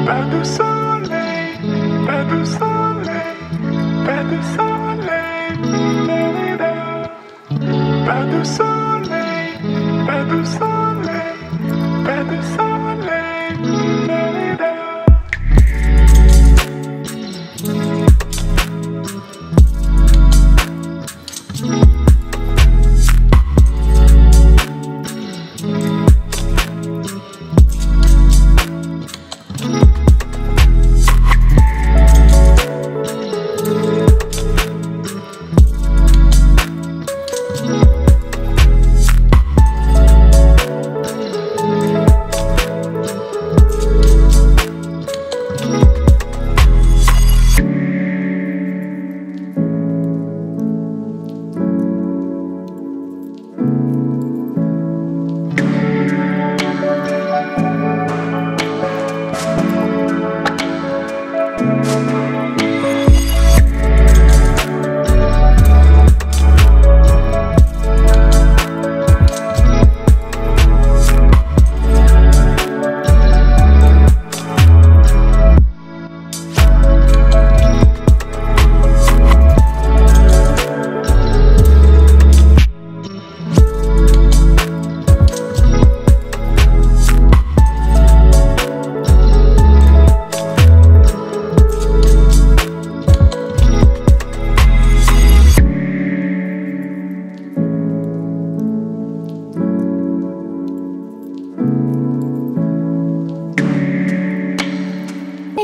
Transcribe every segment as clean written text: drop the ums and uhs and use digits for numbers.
Pas de soleil, pas de soleil, pas de soleil, pas de soleil, pas de soleil, pas de soleil,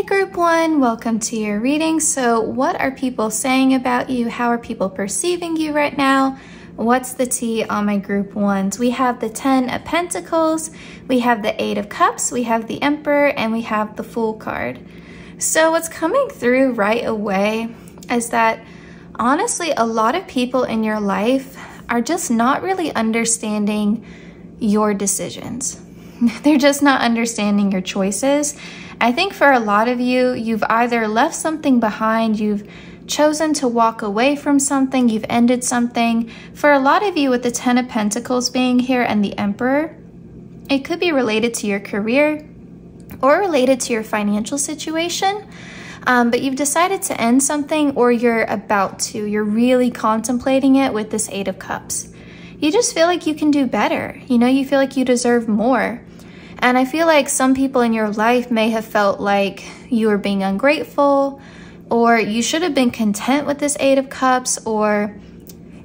Group 1, welcome to your reading. So what are people saying about you? How are people perceiving you right now? What's the tea on my Group 1s? We have the 10 of Pentacles, we have the 8 of Cups, we have the Emperor, and we have the Fool card. So what's coming through right away is that honestly, a lot of people in your life are just not really understanding your decisions. They're just not understanding your choices. I think for a lot of you, you've either left something behind, you've chosen to walk away from something, you've ended something. For a lot of you with the 10 of Pentacles being here and the Emperor, it could be related to your career or related to your financial situation. But you've decided to end something, or you're about to. You're really contemplating it with this 8 of Cups. You just feel like you can do better. You know, you feel like you deserve more. And I feel like some people in your life may have felt like you were being ungrateful, or you should have been content with this 8 of Cups, or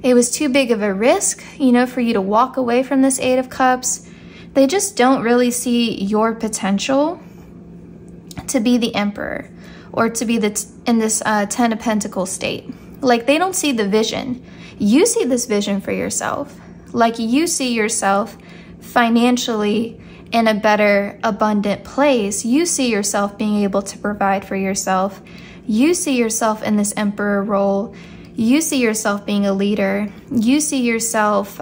it was too big of a risk, you know, for you to walk away from this 8 of Cups. They just don't really see your potential to be the Emperor, or to be in this 10 of Pentacles state. Like, they don't see the vision. You see this vision for yourself. Like, you see yourself financially in a better, abundant place. You see yourself being able to provide for yourself. You see yourself in this Emperor role. You see yourself being a leader. You see yourself,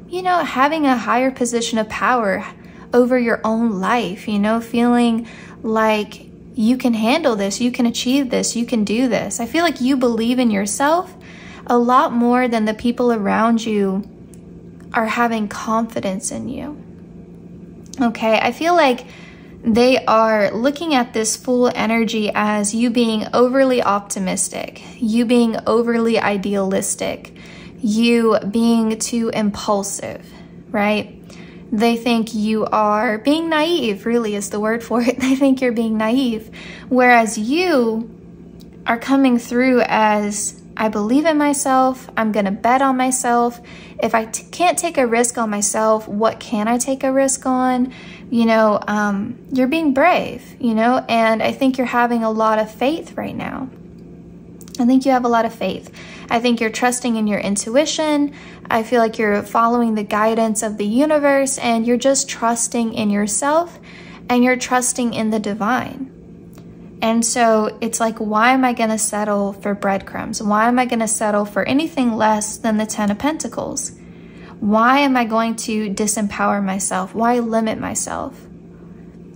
you know, having a higher position of power over your own life, you know, feeling like you can handle this, you can achieve this, you can do this. I feel like you believe in yourself a lot more than the people around you are having confidence in you. Okay, I feel like they are looking at this Fool energy as you being overly optimistic, you being overly idealistic, you being too impulsive, right? They think you are being naive, really is the word for it. They think you're being naive, whereas you are coming through as, I believe in myself, I'm gonna bet on myself. If I can't take a risk on myself, what can I take a risk on? You know, you're being brave, you know, and I think you're having a lot of faith right now. I think you have a lot of faith. I think you're trusting in your intuition. I feel like you're following the guidance of the universe, and you're just trusting in yourself, and you're trusting in the divine. And so it's like, why am I going to settle for breadcrumbs? Why am I going to settle for anything less than the 10 of Pentacles? Why am I going to disempower myself? Why limit myself?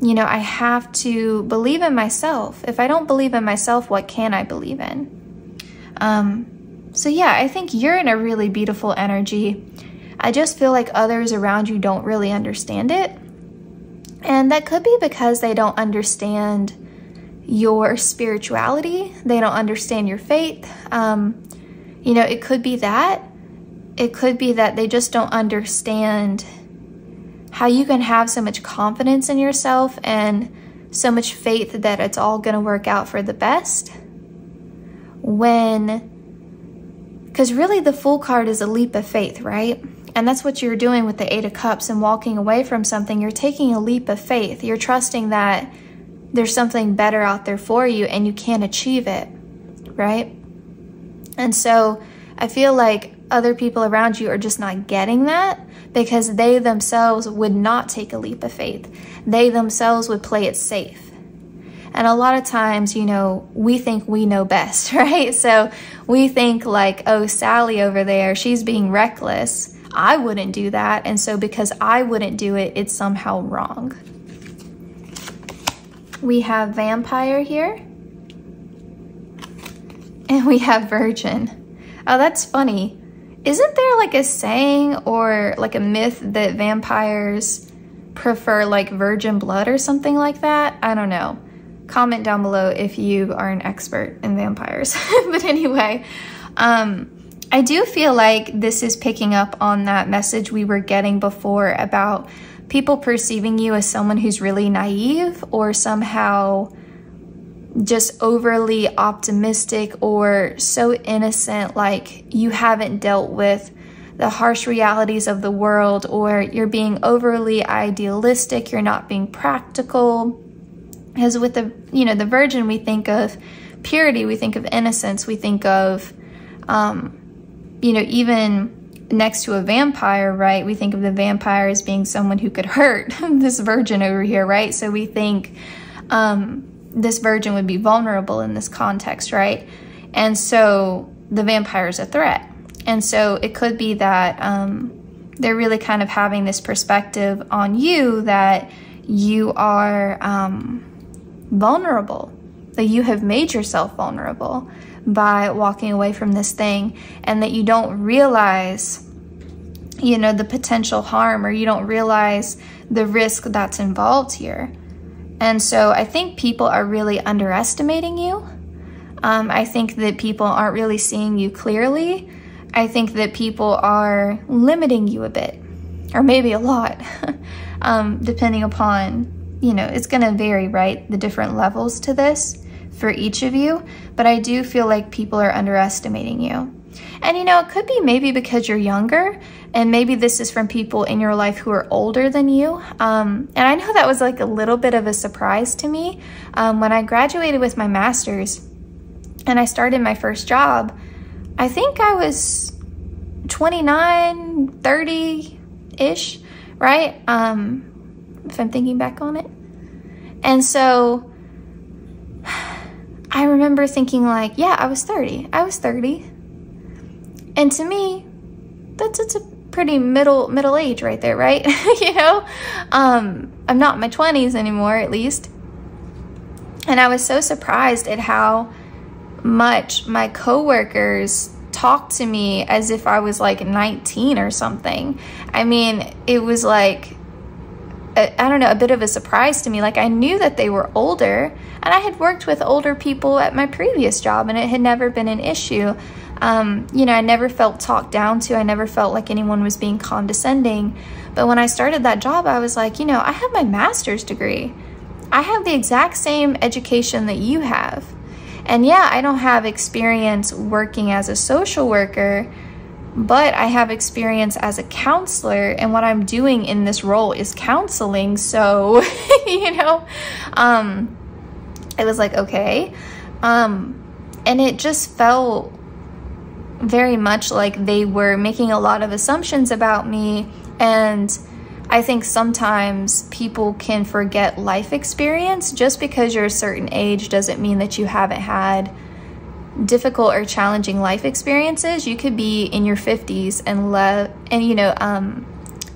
You know, I have to believe in myself. If I don't believe in myself, what can I believe in? So yeah, I think you're in a really beautiful energy. I just feel like others around you don't really understand it. And that could be because they don't understand your spirituality. They don't understand your faith. You know, it could be that. It could be that they just don't understand how you can have so much confidence in yourself and so much faith that it's all going to work out for the best. Because really the Fool card is a leap of faith, right? And that's what you're doing with the Eight of Cups and walking away from something. You're taking a leap of faith. You're trusting that there's something better out there for you and you can achieve it, right? And so I feel like other people around you are just not getting that because they themselves would not take a leap of faith. They themselves would play it safe. And a lot of times, you know, we think we know best, right? So we think like, oh, Sally over there, she's being reckless. I wouldn't do that. And so because I wouldn't do it, it's somehow wrong. We have Vampire here. And we have Virgin. Oh, that's funny. Isn't there like a saying or like a myth that vampires prefer like virgin blood or something like that? I don't know. Comment down below if you are an expert in vampires. But anyway, I do feel like this is picking up on that message we were getting before about people perceiving you as someone who's really naive or somehow just overly optimistic or so innocent, like you haven't dealt with the harsh realities of the world, or you're being overly idealistic, you're not being practical. Because with the, you know, the Virgin, we think of purity, we think of innocence, we think of, you know, even next to a vampire, right? We think of the vampire as being someone who could hurt this Virgin over here, right? So we think, this Virgin would be vulnerable in this context, right? And so the vampire is a threat. And so it could be that they're really kind of having this perspective on you that you are vulnerable, that you have made yourself vulnerable by walking away from this thing, and that you don't realize, you know, the potential harm, or you don't realize the risk that's involved here. And so I think people are really underestimating you. I think that people aren't really seeing you clearly. I think that people are limiting you a bit, or maybe a lot, depending upon, you know, it's going to vary, right? The different levels to this for each of you. But I do feel like people are underestimating you. And, you know, it could be maybe because you're younger, and maybe this is from people in your life who are older than you. And I know that was like a little bit of a surprise to me. When I graduated with my master's and I started my first job, I think I was 29, 30-ish, right? If I'm thinking back on it. And so I remember thinking like, yeah, I was 30. I was 30. And to me, that's a pretty middle age right there, right? You know, I'm not in my 20s anymore, at least. And I was so surprised at how much my coworkers talked to me as if I was like 19 or something. I mean, it was like, I don't know, a bit of a surprise to me. Like, I knew that they were older, and I had worked with older people at my previous job, and it had never been an issue. You know, I never felt talked down to. I never felt like anyone was being condescending. But when I started that job, I was like, you know, I have my master's degree. I have the exact same education that you have. And yeah, I don't have experience working as a social worker, but I have experience as a counselor, and what I'm doing in this role is counseling. So, you know, it was like, okay. And it just felt very much like they were making a lot of assumptions about me. And I think sometimes people can forget life experience. Just because you're a certain age doesn't mean that you haven't had difficult or challenging life experiences. You could be in your 50s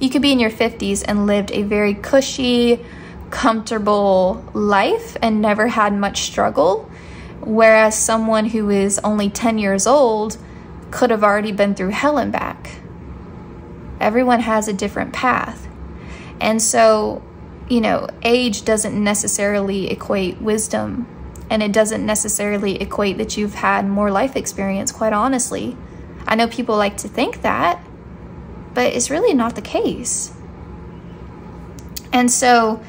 you could be in your 50s and lived a very cushy, comfortable life and never had much struggle, whereas someone who is only 10 years old could have already been through hell and back. Everyone has a different path. And so, you know, age doesn't necessarily equate wisdom And it doesn't necessarily equate that you've had more life experience, quite honestly. I know people like to think that, but it's really not the case. And so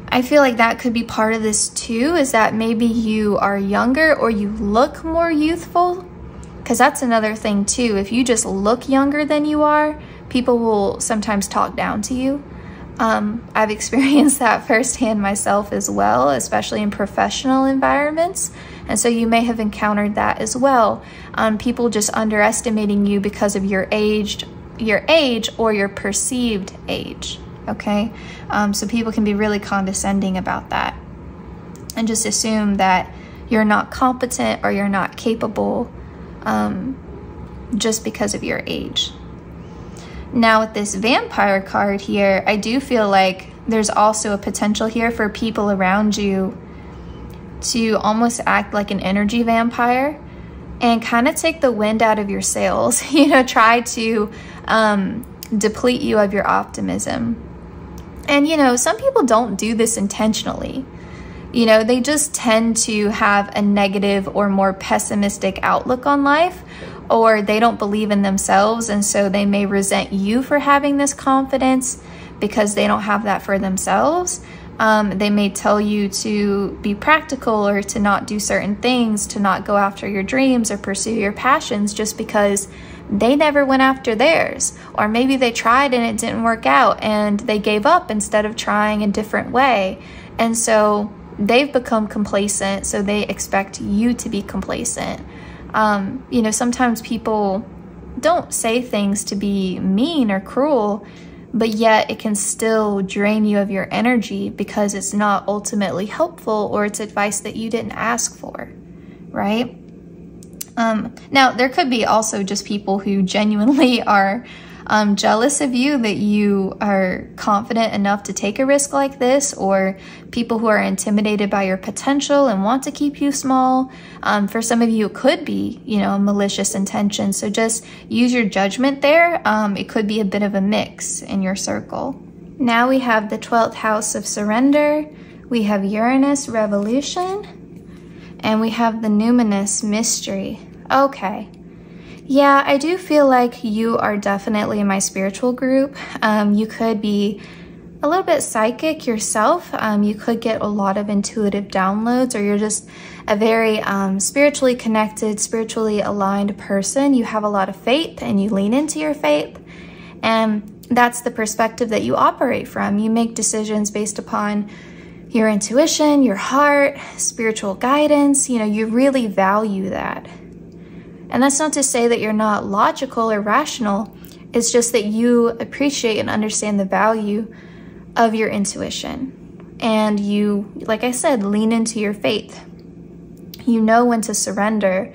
I feel like that could be part of this too, is that maybe you are younger or you look more youthful. Because that's another thing too. If you just look younger than you are, people will sometimes talk down to you. I've experienced that firsthand myself as well, especially in professional environments. And so you may have encountered that as well. People just underestimating you because of your age or your perceived age, okay? So people can be really condescending about that and just assume that you're not competent or you're not capable just because of your age. Now with this vampire card here, I do feel like there's also a potential here for people around you to almost act like an energy vampire and kind of take the wind out of your sails, you know, try to deplete you of your optimism. And, you know, some people don't do this intentionally. You know, they just tend to have a negative or more pessimistic outlook on life, or they don't believe in themselves, and so they may resent you for having this confidence because they don't have that for themselves. They may tell you to be practical or to not do certain things, to not go after your dreams or pursue your passions just because they never went after theirs. Or maybe they tried and it didn't work out and they gave up instead of trying a different way. And so they've become complacent, so they expect you to be complacent. You know, sometimes people don't say things to be mean or cruel, but yet it can still drain you of your energy because it's not ultimately helpful or it's advice that you didn't ask for, right? Now, there could be also just people who genuinely are jealous of you, that you are confident enough to take a risk like this, or people who are intimidated by your potential and want to keep you small. For some of you, it could be, you know, malicious intention. So just use your judgment there. It could be a bit of a mix in your circle. Now we have the 12th house of surrender. We have Uranus revolution, and we have the numinous mystery. Okay. Yeah, I do feel like you are definitely in my spiritual group. You could be a little bit psychic yourself. You could get a lot of intuitive downloads, or you're just a very spiritually connected, spiritually aligned person. You have a lot of faith and you lean into your faith. And that's the perspective that you operate from. You make decisions based upon your intuition, your heart, spiritual guidance. You know, you really value that. And that's not to say that you're not logical or rational. It's just that you appreciate and understand the value of your intuition. And you, like I said, lean into your faith. You know when to surrender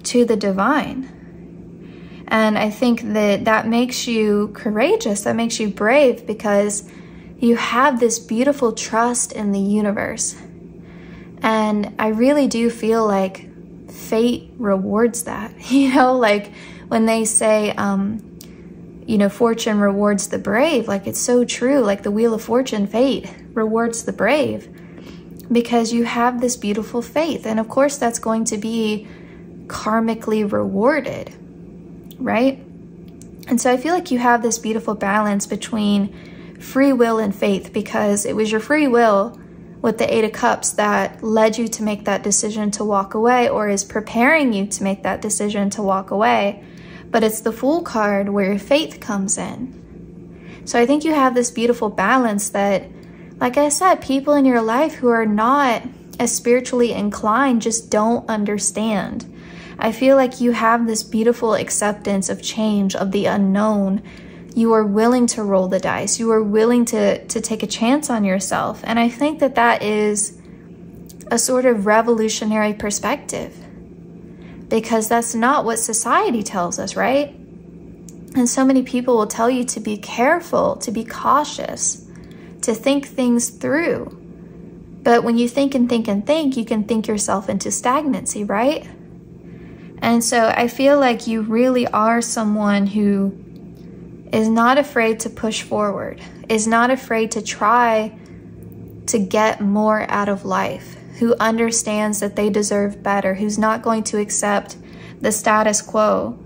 to the divine. And I think that that makes you courageous. That makes you brave because you have this beautiful trust in the universe. And I really do feel like fate rewards that, you know, like when they say, you know, fortune rewards the brave, like it's so true, like the wheel of fortune, fate rewards the brave because you have this beautiful faith. And of course that's going to be karmically rewarded, right? And so I feel like you have this beautiful balance between free will and faith, because it was your free will with the 8 of Cups that led you to make that decision to walk away, or is preparing you to make that decision to walk away. But it's the Fool card where your faith comes in. So I think you have this beautiful balance that, like I said, people in your life who are not as spiritually inclined just don't understand. I feel like you have this beautiful acceptance of change, of the unknown. You are willing to roll the dice. You are willing to take a chance on yourself. And I think that that is a sort of revolutionary perspective, because that's not what society tells us, right? And so many people will tell you to be careful, to be cautious, to think things through. But when you think and think and think, you can think yourself into stagnancy, right? And so I feel like you really are someone who is not afraid to push forward, is not afraid to try to get more out of life. who understands that they deserve better, who's not going to accept the status quo,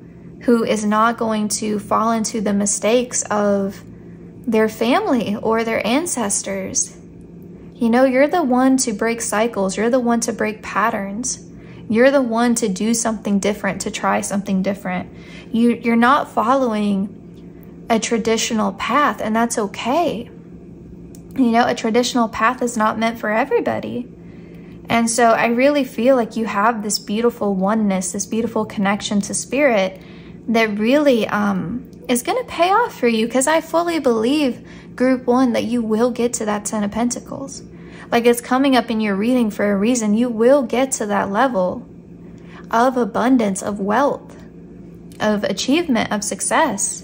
who is not going to fall into the mistakes of their family or their ancestors. You know, you're the one to break cycles. You're the one to break patterns. You're the one to do something different, to try something different. You're not following a traditional path, and that's okay. You know, a traditional path is not meant for everybody. And so I really feel like you have this beautiful oneness, this beautiful connection to spirit that really is going to pay off for you, because I fully believe, group 1, that you will get to that 10 of Pentacles. Like, it's coming up in your reading for a reason. You will get to that level of abundance, of wealth, of achievement, of success.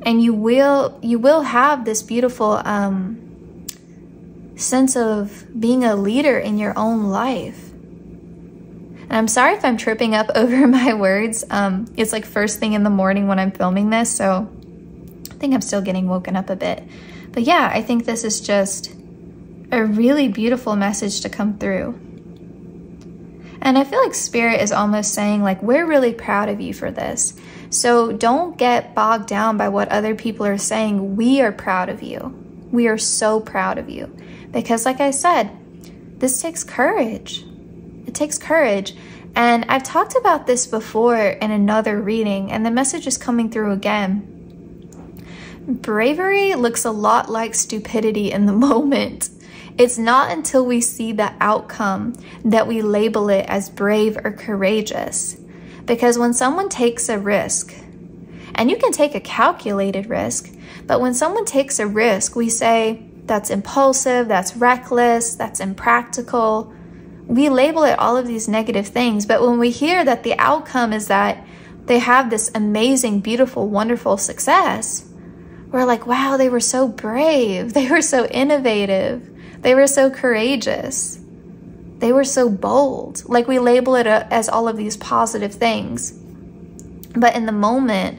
And you will have this beautiful sense of being a leader in your own life. And I'm sorry if I'm tripping up over my words. It's like first thing in the morning when I'm filming this, so I think I'm still getting woken up a bit. But yeah, I think this is just a really beautiful message to come through. And I feel like Spirit is almost saying, like, we're really proud of you for this. So don't get bogged down by what other people are saying. We are proud of you. We are so proud of you. Because like I said, this takes courage. It takes courage. And I've talked about this before in another reading, and the message is coming through again. Bravery looks a lot like stupidity in the moment. It's not until we see the outcome that we label it as brave or courageous. Because when someone takes a risk, and you can take a calculated risk, but when someone takes a risk, we say that's impulsive, that's reckless, that's impractical. We label it all of these negative things. But when we hear that the outcome is that they have this amazing, beautiful, wonderful success, we're like, wow, they were so brave. They were so innovative. They were so courageous. They were so bold. Like, we label it as all of these positive things. But in the moment,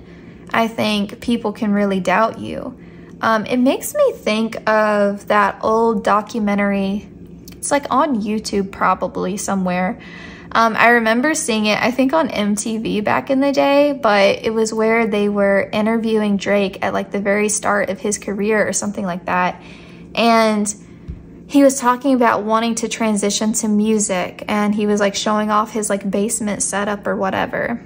I think people can really doubt you. It makes me think of that old documentary. It's like on YouTube probably somewhere. I remember seeing it, I think on MTV back in the day, but it was where they were interviewing Drake at like the very start of his career or something like that. And he was talking about wanting to transition to music, and he was like showing off his like basement setup or whatever.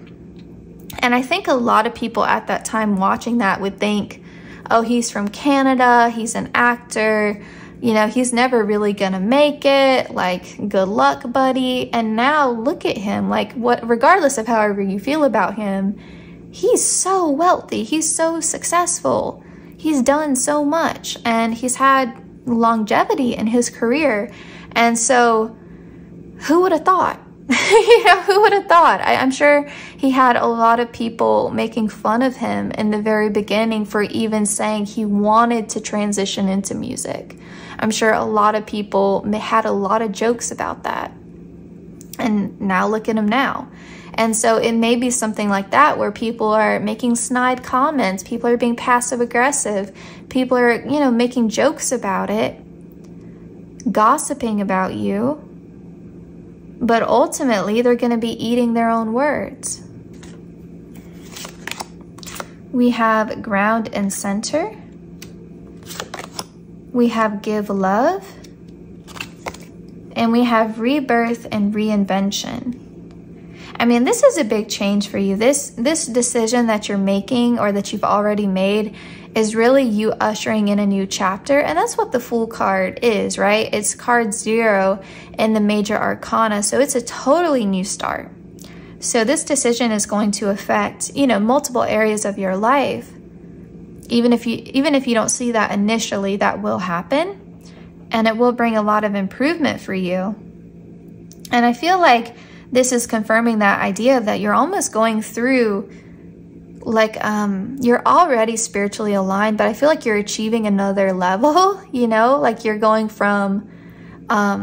And I think a lot of people at that time watching that would think, oh, he's from Canada, he's an actor, you know, he's never really gonna make it, like, good luck, buddy. And now look at him, like, what, regardless of however you feel about him, he's so wealthy, he's so successful, he's done so much, and he's had longevity in his career. And so who would have thought? You know, who would have thought? I'm sure he had a lot of people making fun of him in the very beginning for even saying he wanted to transition into music. I'm sure a lot of people had a lot of jokes about that. And now look at him now. And so it may be something like that, where people are making snide comments, people are being passive aggressive, people are, you know, making jokes about it, gossiping about you, but ultimately they're going to be eating their own words. We have ground and center. We have give love. And we have rebirth and reinvention. I mean, this is a big change for you. This decision that you're making, or that you've already made, is really you ushering in a new chapter. And that's what the Fool card is, right? It's card 0 in the major arcana. So it's a totally new start. So this decision is going to affect, you know, multiple areas of your life. Even if you don't see that initially, that will happen. And it will bring a lot of improvement for you. And I feel like this is confirming that idea that you're almost going through, like, you're already spiritually aligned, but I feel like you're achieving another level, you know, like you're going from, I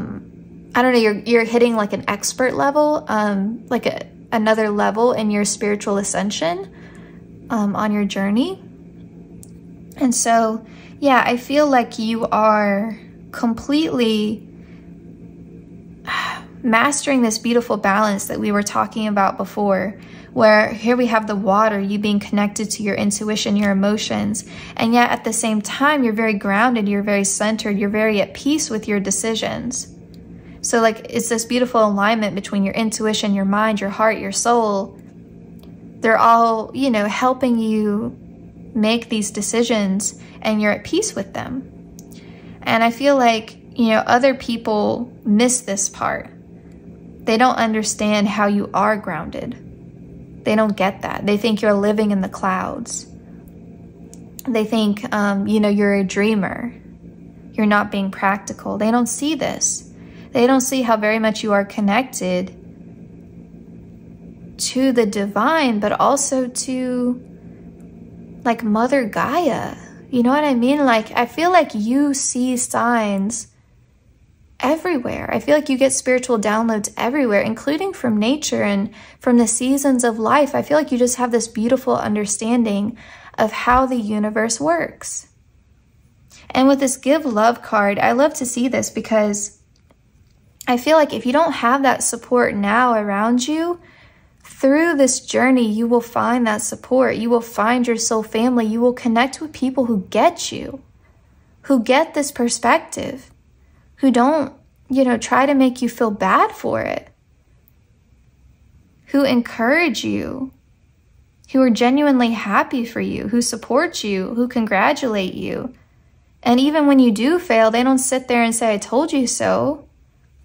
don't know, you're hitting like an expert level, like another level in your spiritual ascension, on your journey. And so, yeah, I feel like you are completely mastering this beautiful balance that we were talking about before, where here we have the water, you being connected to your intuition, your emotions, and yet at the same time, you're very grounded, you're very centered, you're very at peace with your decisions. So like, it's this beautiful alignment between your intuition, your mind, your heart, your soul. They're all, you know, helping you make these decisions, and you're at peace with them. And I feel like, you know, other people miss this part. They don't understand how you are grounded. They don't get that. They think you're living in the clouds. They think, you know, you're a dreamer. You're not being practical. They don't see this. They don't see how very much you are connected to the divine, but also to like Mother Gaia. You know what I mean? Like, I feel like you see signs everywhere. I feel like you get spiritual downloads everywhere, including from nature and from the seasons of life. I feel like you just have this beautiful understanding of how the universe works. And with this Give Love card, I love to see this because I feel like if you don't have that support now around you, through this journey, you will find that support. You will find your soul family. You will connect with people who get you, who get this perspective, who don't, you know, try to make you feel bad for it, who encourage you, who are genuinely happy for you, who support you, who congratulate you. And even when you do fail, they don't sit there and say, I told you so.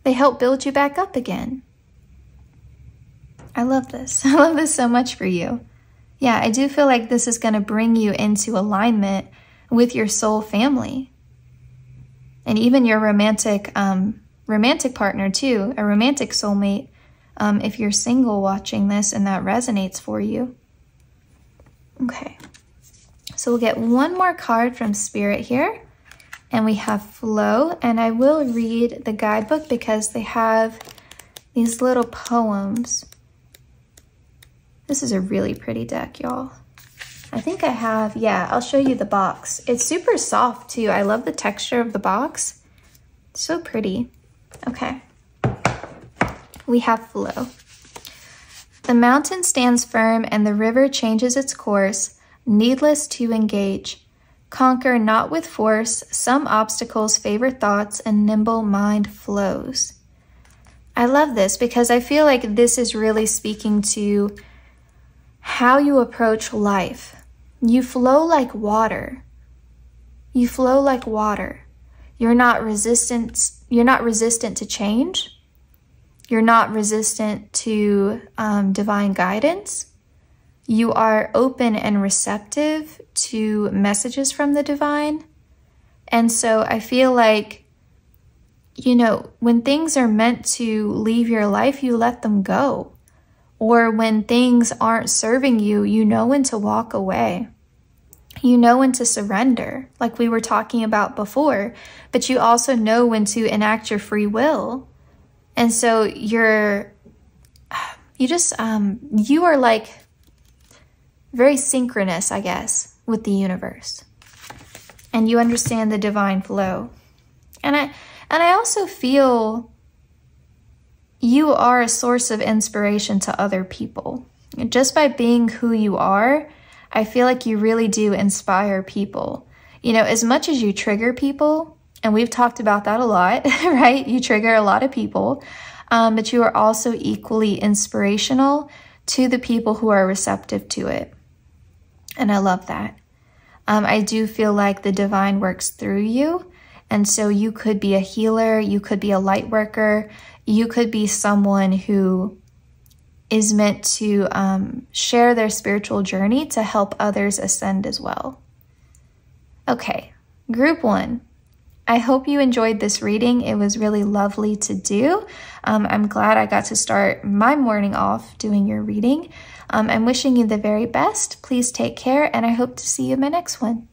They help build you back up again. I love this. I love this so much for you. Yeah, I do feel like this is going to bring you into alignment with your soul family. And even your romantic partner too, a romantic soulmate, if you're single watching this and that resonates for you. Okay, so we'll get one more card from Spirit here, and we have Flow, and I will read the guidebook because they have these little poems. This is a really pretty deck, y'all. I think I have, yeah, I'll show you the box. It's super soft too. I love the texture of the box. So pretty. Okay. We have Flow. The mountain stands firm and the river changes its course, needless to engage. Conquer not with force, some obstacles favor thoughts and nimble mind flows. I love this because I feel like this is really speaking to how you approach life. You flow like water. You flow like water. You're not resistant to change. You're not resistant to divine guidance. You are open and receptive to messages from the divine. And so I feel like, you know, when things are meant to leave your life, you let them go. Or when things aren't serving you, you know when to walk away. You know when to surrender, like we were talking about before, but you also know when to enact your free will. And so you are like very synchronous, I guess, with the universe. And you understand the divine flow. And I also feel you are a source of inspiration to other people. Just by being who you are, I feel like you really do inspire people. You know, as much as you trigger people, and we've talked about that a lot, right? You trigger a lot of people, but you are also equally inspirational to the people who are receptive to it. And I love that. I do feel like the divine works through you. And so you could be a healer, you could be a light worker, you could be someone who is meant to share their spiritual journey to help others ascend as well. Okay, group 1. I hope you enjoyed this reading. It was really lovely to do. I'm glad I got to start my morning off doing your reading. I'm wishing you the very best. Please take care, and I hope to see you in my next one.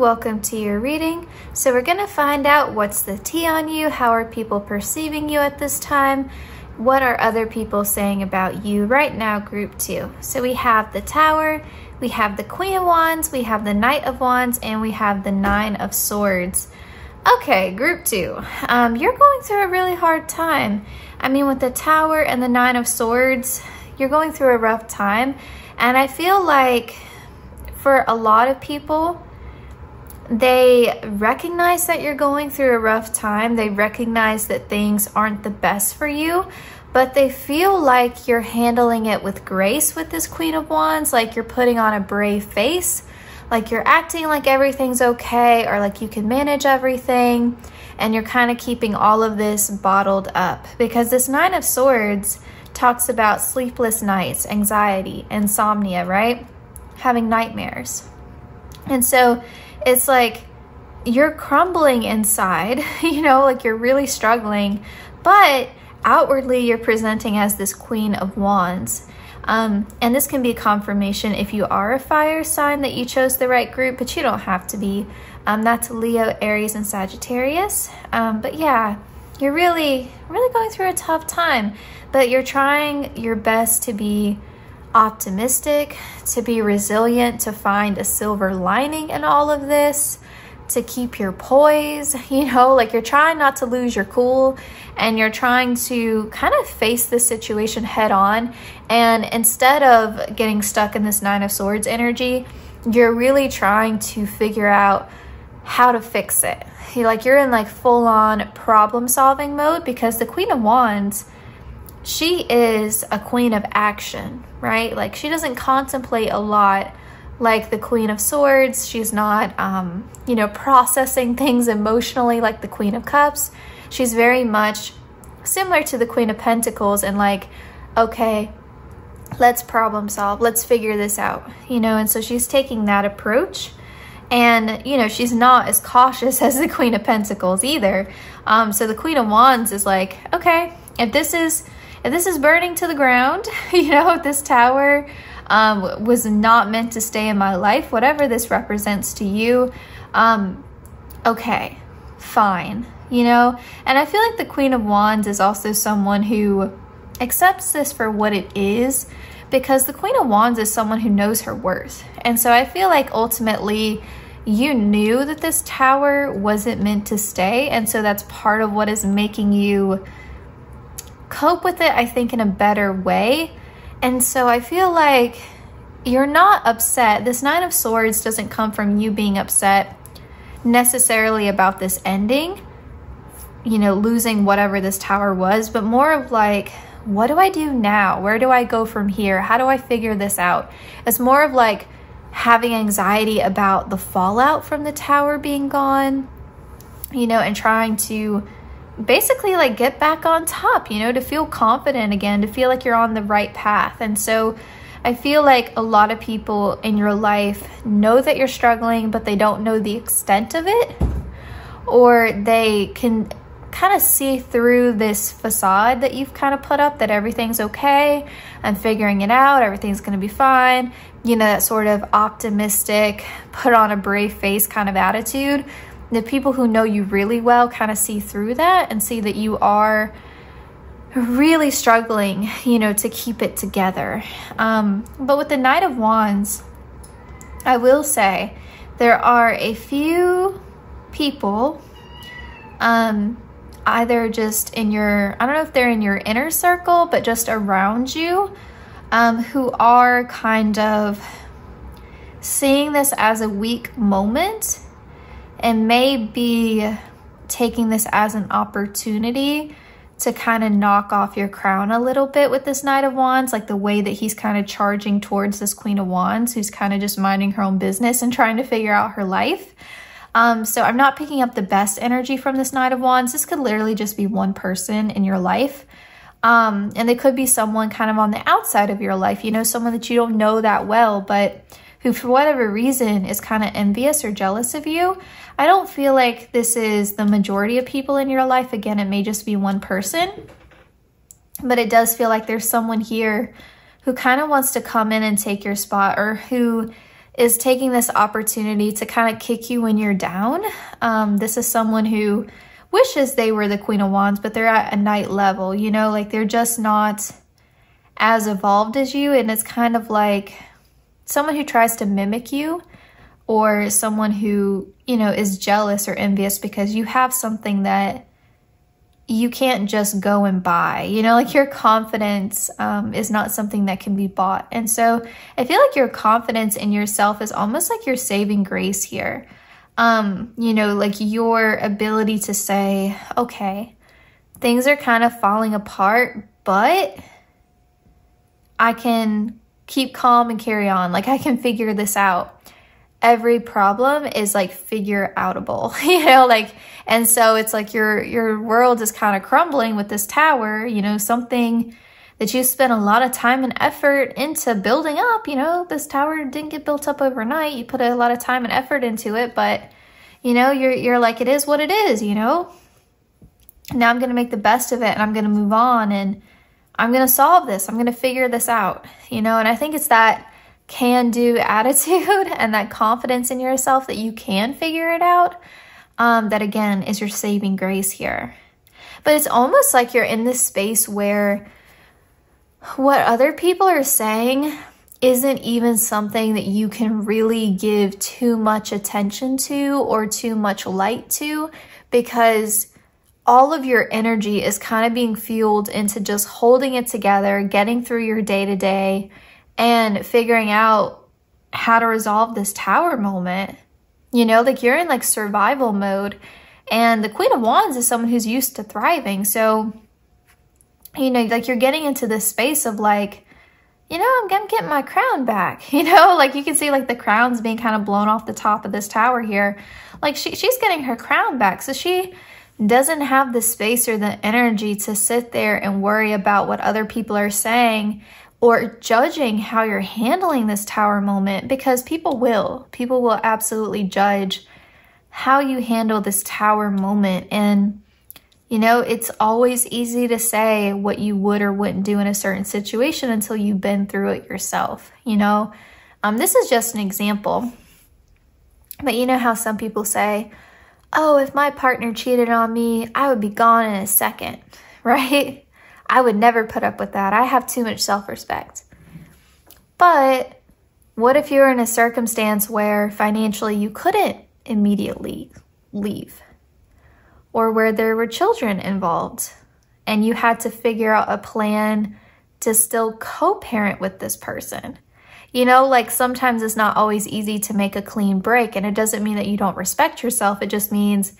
welcome to your reading. So we're going to find out what's the tea on you, how are people perceiving you at this time, what are other people saying about you right now, group 2. So we have the Tower, we have the Queen of Wands, we have the Knight of Wands, and we have the Nine of Swords. Okay, group 2, you're going through a really hard time. I mean, with the Tower and the Nine of Swords, you're going through a rough time. And I feel like for a lot of people, they recognize that you're going through a rough time. They recognize that things aren't the best for you, but they feel like you're handling it with grace with this Queen of Wands, like you're putting on a brave face, like you're acting like everything's okay, or like you can manage everything, and you're kind of keeping all of this bottled up. Because this Nine of Swords talks about sleepless nights, anxiety, insomnia, right? Having nightmares. And so it's like you're crumbling inside, you know, like you're really struggling, but outwardly you're presenting as this Queen of Wands. And this can be confirmation if you are a fire sign that you chose the right group, but you don't have to be. That's Leo, Aries, and Sagittarius. But yeah, you're really going through a tough time, but you're trying your best to be optimistic, to be resilient, to find a silver lining in all of this, to keep your poise, you know, like you're trying not to lose your cool, and you're trying to kind of face this situation head on. And instead of getting stuck in this Nine of Swords energy, you're really trying to figure out how to fix it. You're in like full-on problem solving mode, because the Queen of Wands, she is a queen of action, right? Like she doesn't contemplate a lot like the Queen of Swords. She's not, you know, processing things emotionally like the Queen of Cups. She's very much similar to the Queen of Pentacles and like, okay, let's problem solve. Let's figure this out, you know? And so she's taking that approach. And, you know, she's not as cautious as the Queen of Pentacles either. So the Queen of Wands is like, okay, if this is burning to the ground, you know, this Tower was not meant to stay in my life, whatever this represents to you, okay, fine, you know? And I feel like the Queen of Wands is also someone who accepts this for what it is, because the Queen of Wands is someone who knows her worth. And so I feel like ultimately you knew that this Tower wasn't meant to stay, and so that's part of what is making you cope with it, I think, in a better way. And so I feel like you're not upset. This Nine of Swords doesn't come from you being upset necessarily about this ending, you know, losing whatever this Tower was, but more of like, what do I do now? Where do I go from here? How do I figure this out? It's more of like having anxiety about the fallout from the Tower being gone, you know, and trying to basically like get back on top, you know, to feel confident again, to feel like you're on the right path. And so I feel like a lot of people in your life know that you're struggling, but they don't know the extent of it, or they can kind of see through this facade that you've kind of put up, that everything's okay, I'm figuring it out, everything's going to be fine, you know, that sort of optimistic, put on a brave face kind of attitude. The people who know you really well kind of see through that and see that you are really struggling, you know, to keep it together. But with the Knight of Wands, I will say there are a few people, either just in your, I don't know if they're in your inner circle, but just around you, who are kind of seeing this as a weak moment and may be taking this as an opportunity to kind of knock off your crown a little bit with this Knight of Wands, like the way that he's kind of charging towards this Queen of Wands, who's kind of just minding her own business and trying to figure out her life. So I'm not picking up the best energy from this Knight of Wands. This could literally just be one person in your life. And they could be someone kind of on the outside of your life, you know, someone that you don't know that well, but who for whatever reason is kind of envious or jealous of you. I don't feel like this is the majority of people in your life. Again, it may just be one person, but it does feel like there's someone here who kind of wants to come in and take your spot, or who is taking this opportunity to kind of kick you when you're down. This is someone who wishes they were the Queen of Wands, but they're at a Knight level, you know, like they're just not as evolved as you. And it's kind of like someone who tries to mimic you, or someone who, you know, is jealous or envious because you have something that you can't just go and buy, you know, like your confidence is not something that can be bought. And so I feel like your confidence in yourself is almost like your saving grace here. You know, like your ability to say, okay, things are kind of falling apart, but I can keep calm and carry on. Like I can figure this out. Every problem is like figure outable, you know, like, and so it's like your world is kind of crumbling with this tower, you know, something that you spent a lot of time and effort into building up. You know, this tower didn't get built up overnight. You put a lot of time and effort into it, but you know, you're like, it is what it is, you know, now I'm going to make the best of it and I'm going to move on and I'm going to solve this. I'm going to figure this out, you know, and I think it's that can-do attitude and that confidence in yourself that you can figure it out, that again is your saving grace here. But it's almost like you're in this space where what other people are saying isn't even something that you can really give too much attention to or too much light to, because all of your energy is kind of being fueled into just holding it together, getting through your day-to-day, and figuring out how to resolve this tower moment. You know, like you're in like survival mode, and the Queen of Wands is someone who's used to thriving. So, you know, like you're getting into this space of like, you know, I'm gonna get my crown back, you know, like you can see like the crown's being kind of blown off the top of this tower here. Like she's getting her crown back. So she doesn't have the space or the energy to sit there and worry about what other people are saying or judging how you're handling this tower moment, because people will absolutely judge how you handle this tower moment. And, you know, it's always easy to say what you would or wouldn't do in a certain situation until you've been through it yourself, you know. This is just an example. But you know how some people say, oh, if my partner cheated on me, I would be gone in a second, right? I would never put up with that. I have too much self-respect. But what if you're in a circumstance where financially you couldn't immediately leave, or where there were children involved and you had to figure out a plan to still co-parent with this person? You know, like sometimes it's not always easy to make a clean break, and it doesn't mean that you don't respect yourself. It just means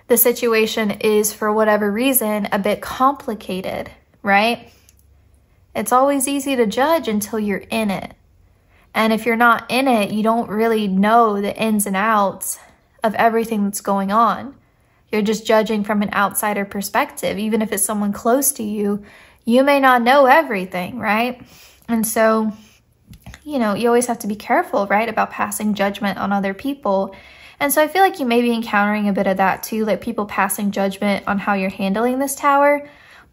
the situation is, for whatever reason, a bit complicated, right? It's always easy to judge until you're in it. And if you're not in it, you don't really know the ins and outs of everything that's going on. You're just judging from an outsider perspective. Even if it's someone close to you, you may not know everything, right? And so, you know, you always have to be careful, right, about passing judgment on other people. And so I feel like you may be encountering a bit of that too, like people passing judgment on how you're handling this tower.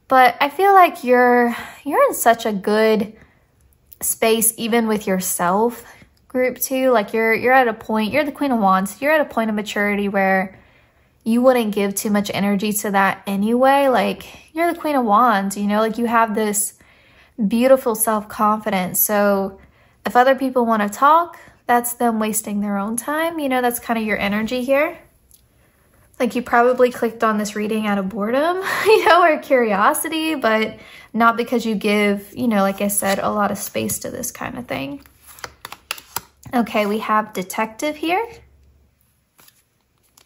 But I feel like you're in such a good space, even with yourself, group too. Like you're at a point, you're the Queen of Wands, you're at a point of maturity where you wouldn't give too much energy to that anyway. Like you're the Queen of Wands, you know, like you have this beautiful self-confidence. So if other people want to talk, that's them wasting their own time. You know, that's kind of your energy here. Like you probably clicked on this reading out of boredom, you know, or curiosity, but not because you give, you know, like I said, a lot of space to this kind of thing. Okay, we have Detective here.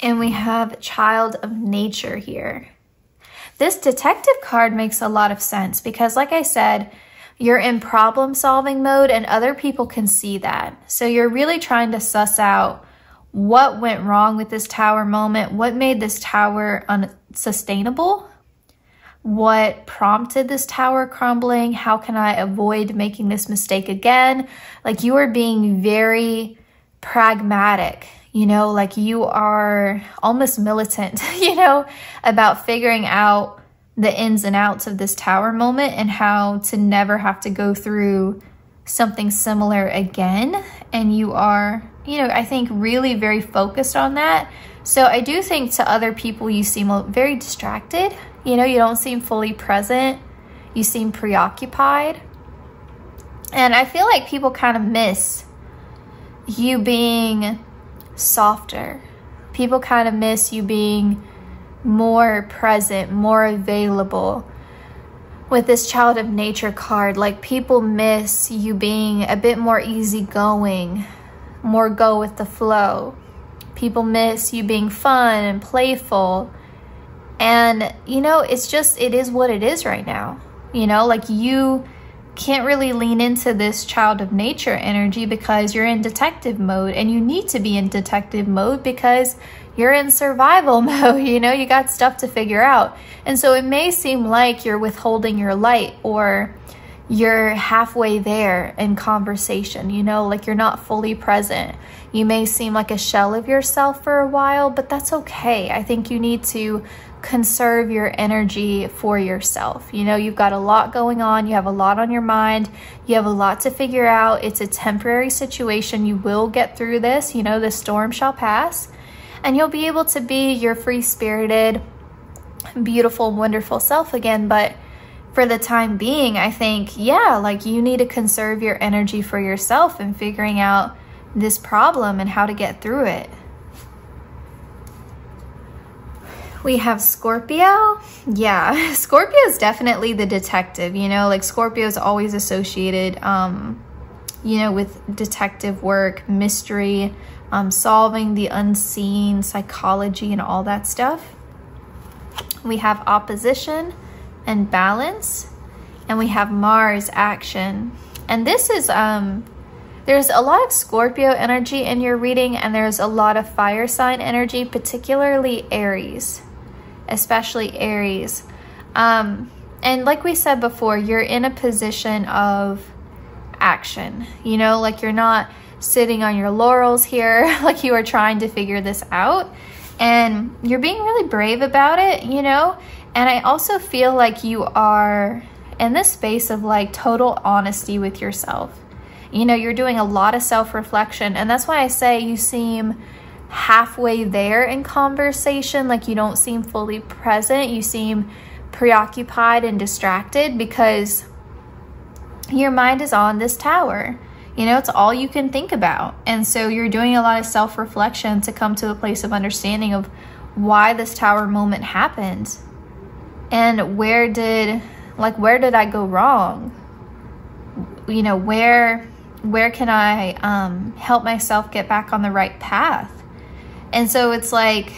And we have Child of Nature here. This Detective card makes a lot of sense because, like I said, you're in problem-solving mode and other people can see that. So you're really trying to suss out what went wrong with this tower moment, what made this tower unsustainable, what prompted this tower crumbling, how can I avoid making this mistake again? Like you are being very pragmatic, you know, like you are almost militant, you know, about figuring out the ins and outs of this tower moment and how to never have to go through something similar again, and you are, you know, I think really very focused on that. So I do think to other people you seem very distracted. You know, you don't seem fully present. You seem preoccupied. And I feel like people kind of miss you being softer. People kind of miss you being more present, more available. With this Child of Nature card, like people miss you being a bit more easygoing, more go with the flow. People miss you being fun and playful. And, you know, it's just, it is what it is right now. You know, like you can't really lean into this Child of Nature energy because you're in detective mode, and you need to be in detective mode because you're in survival mode. You know, you got stuff to figure out. And so it may seem like you're withholding your light, or you're halfway there in conversation, you know, like you're not fully present. You may seem like a shell of yourself for a while, but that's okay. I think you need to conserve your energy for yourself. You know, you've got a lot going on. You have a lot on your mind. You have a lot to figure out. It's a temporary situation. You will get through this. You know, the storm shall pass, and you'll be able to be your free-spirited, beautiful, wonderful self again. But for the time being, I think, yeah, like you need to conserve your energy for yourself and figuring out this problem and how to get through it. We have Scorpio. Yeah, Scorpio is definitely the detective, you know, like Scorpio is always associated, you know, with detective work, mystery, solving the unseen, psychology, and all that stuff. We have opposition and balance, and we have Mars action. And this is, there's a lot of Scorpio energy in your reading, and there's a lot of fire sign energy, particularly Aries, especially Aries. And like we said before, you're in a position of action, you know, like you're not sitting on your laurels here, like you are trying to figure this out, and you're being really brave about it, you know. And I also feel like you are in this space of like total honesty with yourself. You know, you're doing a lot of self-reflection, and that's why I say you seem halfway there in conversation. Like you don't seem fully present. You seem preoccupied and distracted because your mind is on this tower. You know, it's all you can think about. And so you're doing a lot of self-reflection to come to a place of understanding of why this tower moment happened. And where did I go wrong? You know, where can I help myself get back on the right path? And so it's like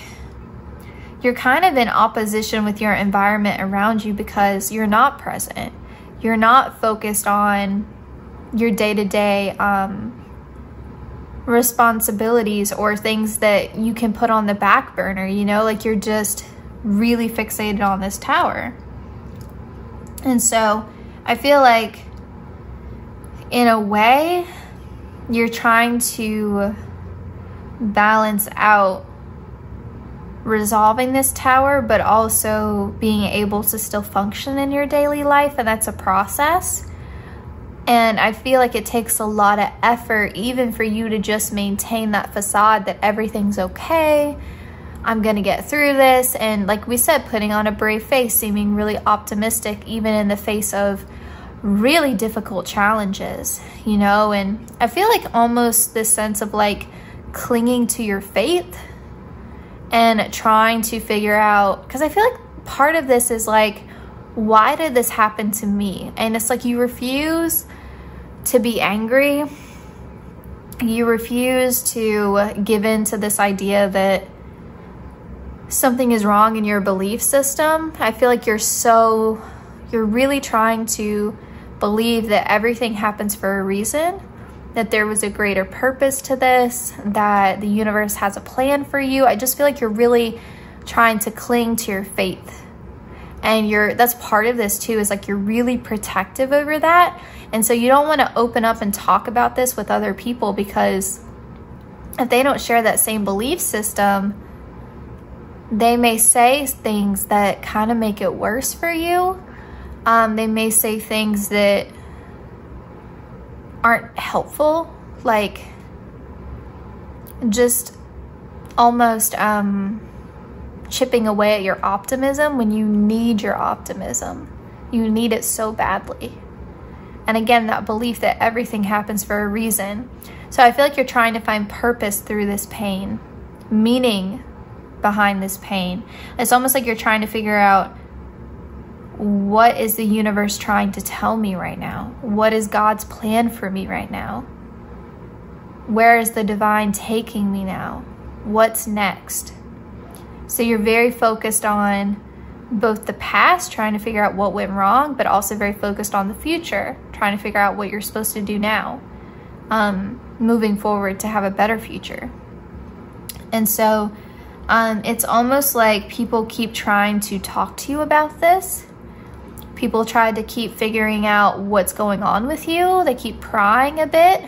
you're kind of in opposition with your environment around you because you're not present. You're not focused on your day-to-day responsibilities or things that you can put on the back burner, you know, like you're just really fixated on this tower. And so I feel like in a way you're trying to balance out resolving this tower, but also being able to still function in your daily life, and that's a process. And I feel like it takes a lot of effort even for you to just maintain that facade that everything's okay, I'm gonna get through this, and like we said, putting on a brave face, seeming really optimistic even in the face of really difficult challenges, you know. And I feel like almost this sense of like clinging to your faith and trying to figure out, because I feel like part of this is like, why did this happen to me? And it's like you refuse to be angry. You refuse to give in to this idea that something is wrong in your belief system. I feel like you're really trying to believe that everything happens for a reason, that there was a greater purpose to this, that the universe has a plan for you. I just feel like you're really trying to cling to your faith. And that's part of this too, is like you're really protective over that. And so you don't want to open up and talk about this with other people, because if they don't share that same belief system, they may say things that kind of make it worse for you. They may say things that aren't helpful, like just almost chipping away at your optimism when you need your optimism. You need it so badly. And again, that belief that everything happens for a reason. So I feel like you're trying to find purpose through this pain, meaning behind this pain. It's almost like you're trying to figure out, what is the universe trying to tell me right now? What is God's plan for me right now? Where is the divine taking me now? What's next? So you're very focused on both the past, trying to figure out what went wrong, but also very focused on the future, trying to figure out what you're supposed to do now, moving forward to have a better future. And so it's almost like people keep trying to talk to you about this. People try to keep figuring out what's going on with you. They keep prying a bit.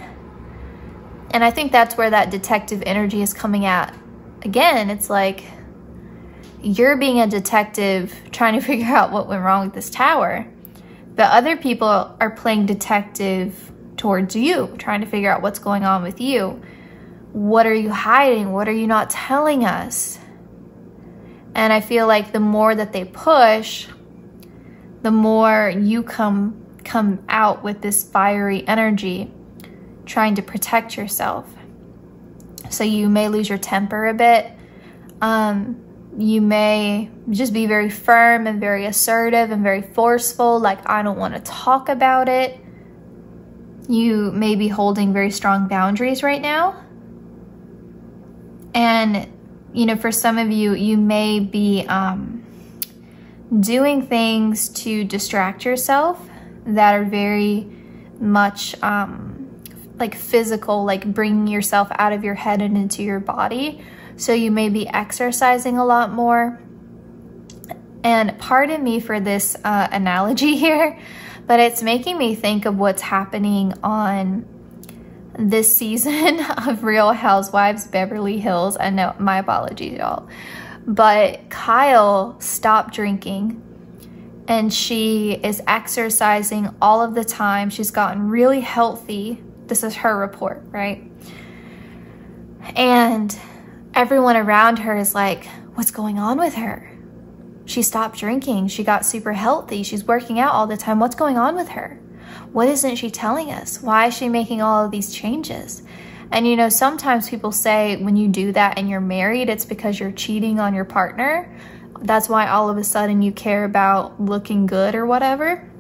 And I think that's where that detective energy is coming at. Again, it's like you're being a detective trying to figure out what went wrong with this tower. But other people are playing detective towards you, trying to figure out what's going on with you. What are you hiding? What are you not telling us? And I feel like the more that they push, the more you come out with this fiery energy, trying to protect yourself. So you may lose your temper a bit. You may just be very firm and very assertive and very forceful, like, I don't want to talk about it. You may be holding very strong boundaries right now. And, you know, for some of you, you may be doing things to distract yourself that are very much like physical, like bringing yourself out of your head and into your body. So you may be exercising a lot more. And pardon me for this analogy here, but it's making me think of what's happening on this season of Real Housewives Beverly Hills. I know, my apologies, y'all. But Kyle stopped drinking and she is exercising all of the time. She's gotten really healthy. This is her report, right? And everyone around her is like, what's going on with her? She stopped drinking. She got super healthy. She's working out all the time. What's going on with her? What isn't she telling us? Why is she making all of these changes? And you know, sometimes people say when you do that and you're married, it's because you're cheating on your partner. That's why all of a sudden you care about looking good or whatever.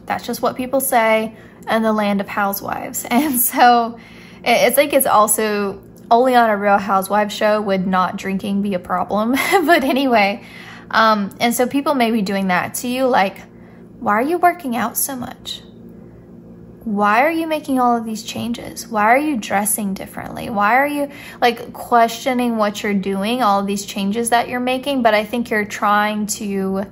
That's just what people say in the land of housewives. And so it's like, it's also only on a Real Housewives show would not drinking be a problem. But anyway, and so people may be doing that to you, like, why are you working out so much? Why are you making all of these changes? Why are you dressing differently? Why are you like questioning what you're doing, all of these changes that you're making? But I think you're trying to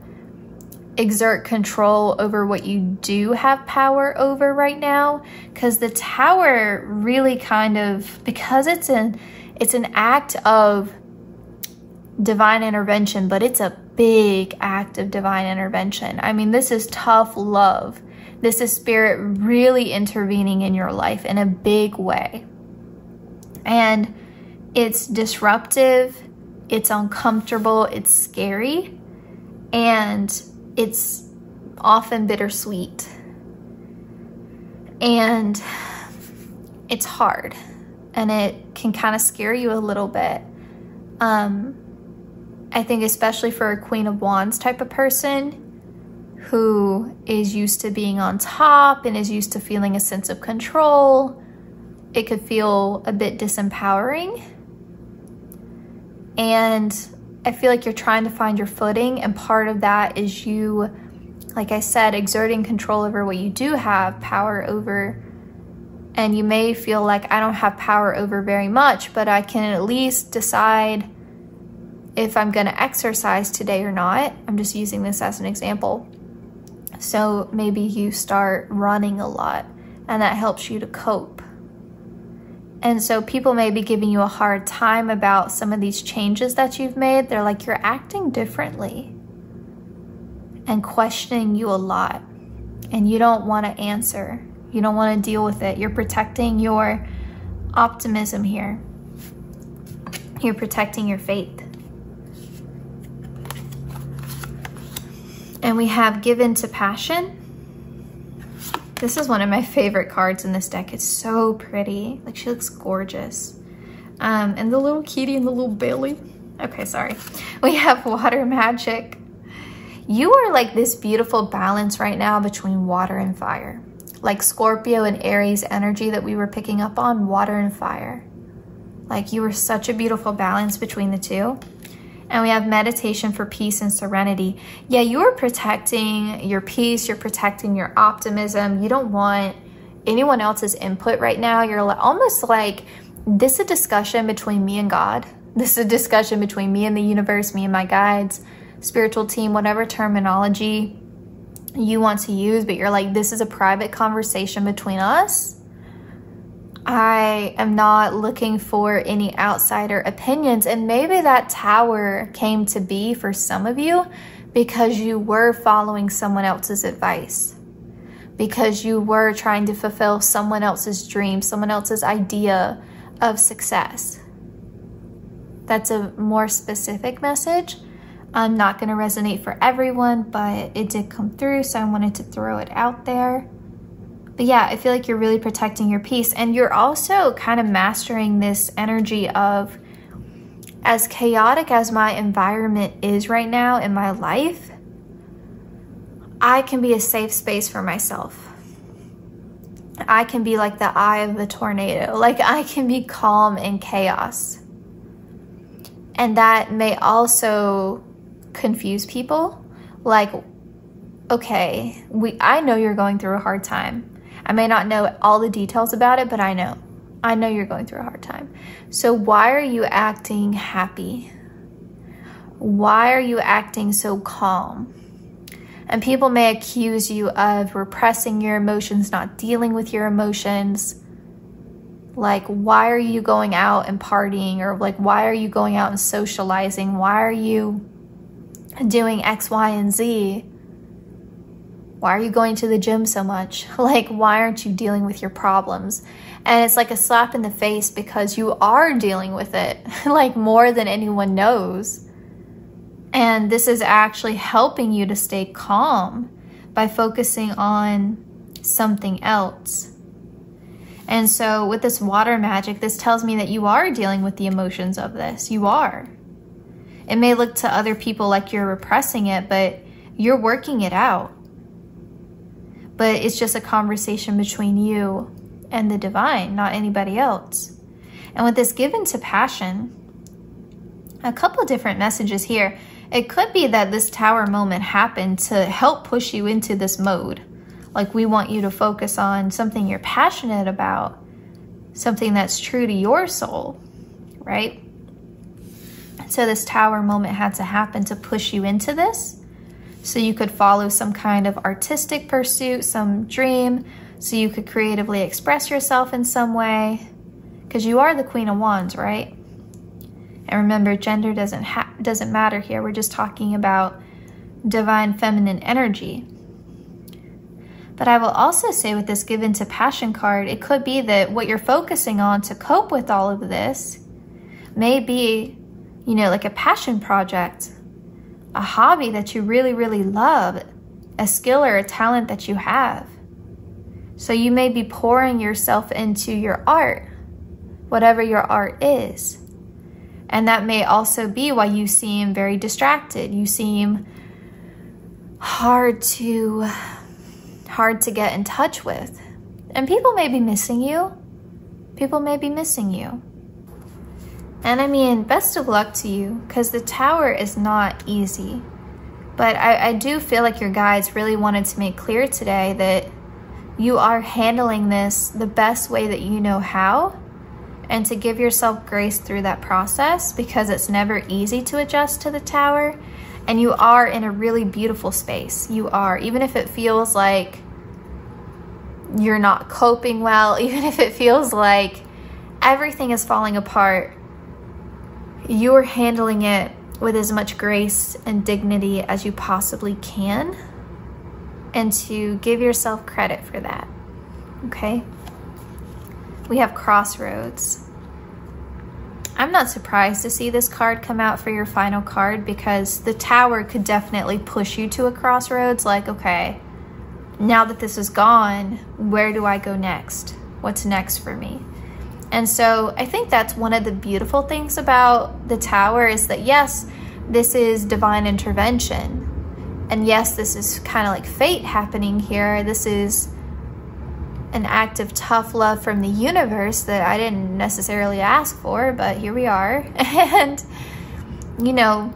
exert control over what you do have power over right now, because the tower really kind of, because it's an act of divine intervention, but it's a big act of divine intervention. I mean, this is tough love. This is spirit really intervening in your life in a big way. And it's disruptive, it's uncomfortable, it's scary, and it's often bittersweet. And it's hard, and it can kind of scare you a little bit. I think especially for a Queen of Wands type of person who is used to being on top and is used to feeling a sense of control, it could feel a bit disempowering. And I feel like you're trying to find your footing, and part of that is you, like I said, exerting control over what you do have power over. And you may feel like, I don't have power over very much, but I can at least decide if I'm going to exercise today or not. I'm just using this as an example. So maybe you start running a lot, and that helps you to cope. And so people may be giving you a hard time about some of these changes that you've made. They're like, you're acting differently, and questioning you a lot, and you don't want to answer. You don't want to deal with it. You're protecting your optimism here. You're protecting your faith. And we have given to passion. This is one of my favorite cards in this deck. It's so pretty. Like, she looks gorgeous. And the little kitty and the little belly. Okay, sorry. We have water magic. You are like this beautiful balance right now between water and fire. Like Scorpio and Aries energy that we were picking up on, water and fire. Like, you were such a beautiful balance between the two. And we have meditation for peace and serenity. Yeah, you are protecting your peace. You're protecting your optimism. You don't want anyone else's input right now. You're almost like, this is a discussion between me and God. This is a discussion between me and the universe, me and my guides, spiritual team, whatever terminology you want to use. But you're like, this is a private conversation between us. I am not looking for any outsider opinions. And maybe that tower came to be for some of you because you were following someone else's advice, because you were trying to fulfill someone else's dream, someone else's idea of success. That's a more specific message. I'm not going to resonate for everyone, but it did come through, so I wanted to throw it out there. But yeah, I feel like you're really protecting your peace, and you're also kind of mastering this energy of, as chaotic as my environment is right now in my life, I can be a safe space for myself. I can be like the eye of the tornado. Like, I can be calm in chaos. And that may also confuse people. Like, okay, I know you're going through a hard time. I may not know all the details about it, but I know you're going through a hard time. So why are you acting happy? Why are you acting so calm? And people may accuse you of repressing your emotions, not dealing with your emotions. Like, why are you going out and partying? Or like, why are you going out and socializing? Why are you doing X, Y, and Z? Why are you going to the gym so much? Like, why aren't you dealing with your problems? And it's like a slap in the face because you are dealing with it, like, more than anyone knows. And this is actually helping you to stay calm by focusing on something else. And so with this water magic, this tells me that you are dealing with the emotions of this. You are. It may look to other people like you're repressing it, but you're working it out. But it's just a conversation between you and the divine, not anybody else. And with this given to passion, a couple different messages here. It could be that this tower moment happened to help push you into this mode. Like, we want you to focus on something you're passionate about, something that's true to your soul, right? So this tower moment had to happen to push you into this, so you could follow some kind of artistic pursuit, some dream, so you could creatively express yourself in some way, because you are the Queen of Wands, right? And remember, gender doesn't matter here. We're just talking about divine feminine energy. But I will also say with this given to passion card, it could be that what you're focusing on to cope with all of this may be, you know, like a passion project, a hobby that you really, really love, a skill or a talent that you have. So you may be pouring yourself into your art, whatever your art is. And that may also be why you seem very distracted. You seem hard to get in touch with. And people may be missing you. People may be missing you. And I mean, best of luck to you, because the tower is not easy. But I do feel like your guides really wanted to make clear today that you are handling this the best way that you know how, and to give yourself grace through that process, because it's never easy to adjust to the tower. And you are in a really beautiful space. You are, even if it feels like you're not coping well, even if it feels like everything is falling apart, you're handling it with as much grace and dignity as you possibly can, and to give yourself credit for that. Okay. We have Crossroads. I'm not surprised to see this card come out for your final card, because the Tower could definitely push you to a crossroads. Like, okay, now that this is gone, where do I go next? What's next for me? And so I think that's one of the beautiful things about the Tower, is that yes, this is divine intervention. And yes, this is kind of like fate happening here. This is an act of tough love from the universe that I didn't necessarily ask for, but here we are. And, you know,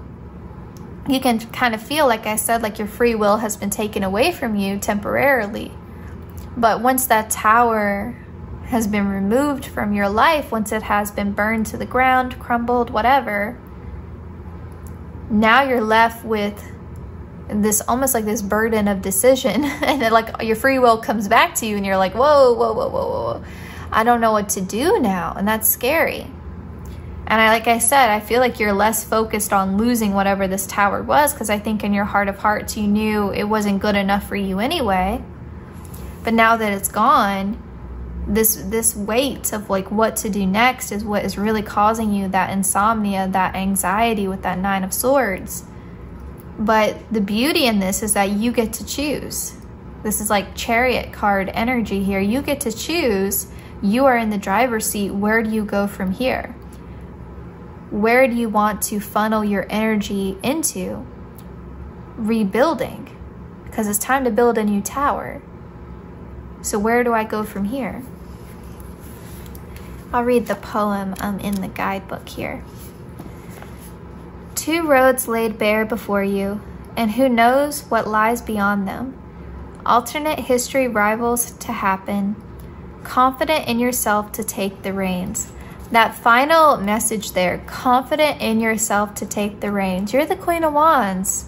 you can kind of feel, like I said, like your free will has been taken away from you temporarily. But once that Tower has been removed from your life, once it has been burned to the ground, crumbled, whatever, now you're left with this almost like this burden of decision. And then like your free will comes back to you and you're like, whoa, whoa, whoa, whoa, whoa. I don't know what to do now. And that's scary. And like I said, I feel like you're less focused on losing whatever this Tower was, because I think in your heart of hearts, you knew it wasn't good enough for you anyway. But now that it's gone, this weight of like what to do next is what is really causing you that insomnia, that anxiety with that Nine of Swords. But the beauty in this is that you get to choose. This is like Chariot card energy here. You get to choose. You are in the driver's seat. Where do you go from here? Where do you want to funnel your energy into? Rebuilding, because it's time to build a new tower. So where do I go from here? I'll read the poem in the guidebook here. Two roads laid bare before you, and who knows what lies beyond them. Alternate history rivals to happen, confident in yourself to take the reins. That final message there, confident in yourself to take the reins. You're the Queen of Wands.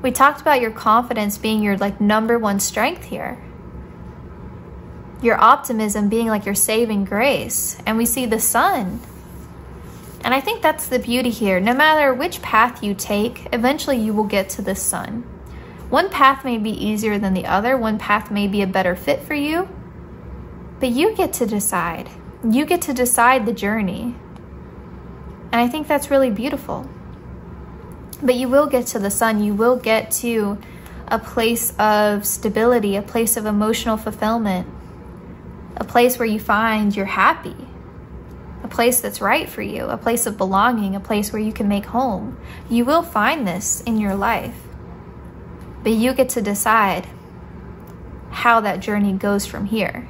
We talked about your confidence being your like #1 strength here. Your optimism being like your saving grace. And we see the sun. And I think that's the beauty here. No matter which path you take, eventually you will get to the sun. One path may be easier than the other. One path may be a better fit for you. But you get to decide. You get to decide the journey. And I think that's really beautiful. But you will get to the sun. You will get to a place of stability, a place of emotional fulfillment, a place where you find you're happy, a place that's right for you, a place of belonging, a place where you can make home. You will find this in your life, but you get to decide how that journey goes from here.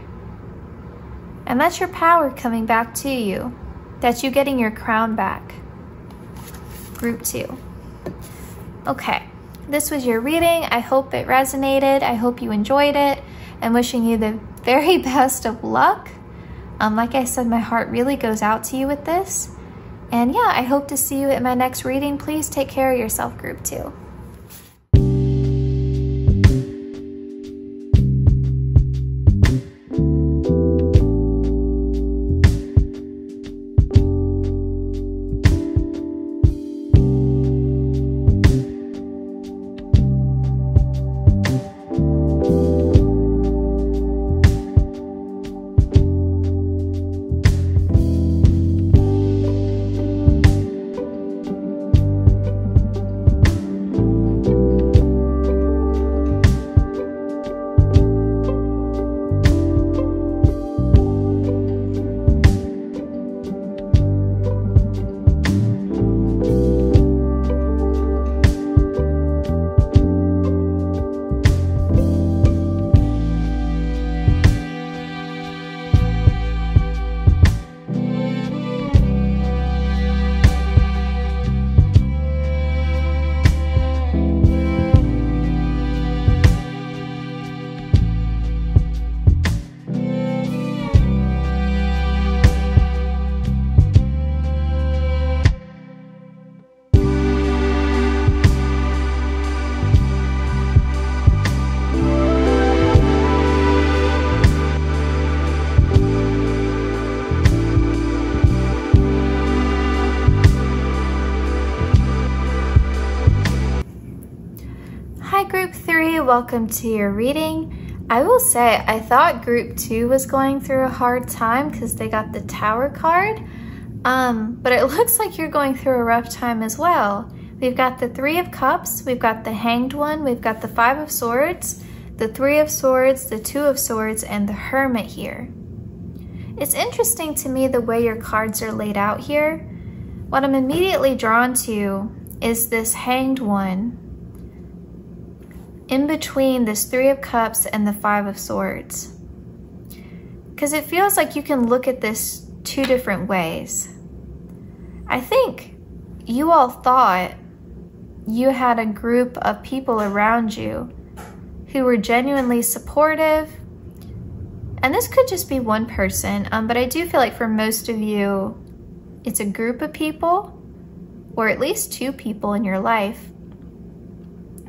And that's your power coming back to you. That's you getting your crown back. Group 2. Okay, this was your reading. I hope it resonated. I hope you enjoyed it. I'm wishing you the very best of luck. Like I said, my heart really goes out to you with this. And yeah, I hope to see you at my next reading. Please take care of yourself, Group 2. Welcome to your reading. I will say, I thought group 2 was going through a hard time because they got the Tower card. But it looks like you're going through a rough time as well. We've got the 3 of Cups, we've got the Hanged One, we've got the 5 of Swords, the 3 of Swords, the 2 of Swords, and the Hermit here. It's interesting to me the way your cards are laid out here. What I'm immediately drawn to is this Hanged One in between this 3 of Cups and the 5 of Swords. Because it feels like you can look at this 2 different ways. I think you all thought you had a group of people around you who were genuinely supportive. And this could just be one person, but I do feel like for most of you, it's a group of people, or at least 2 people in your life.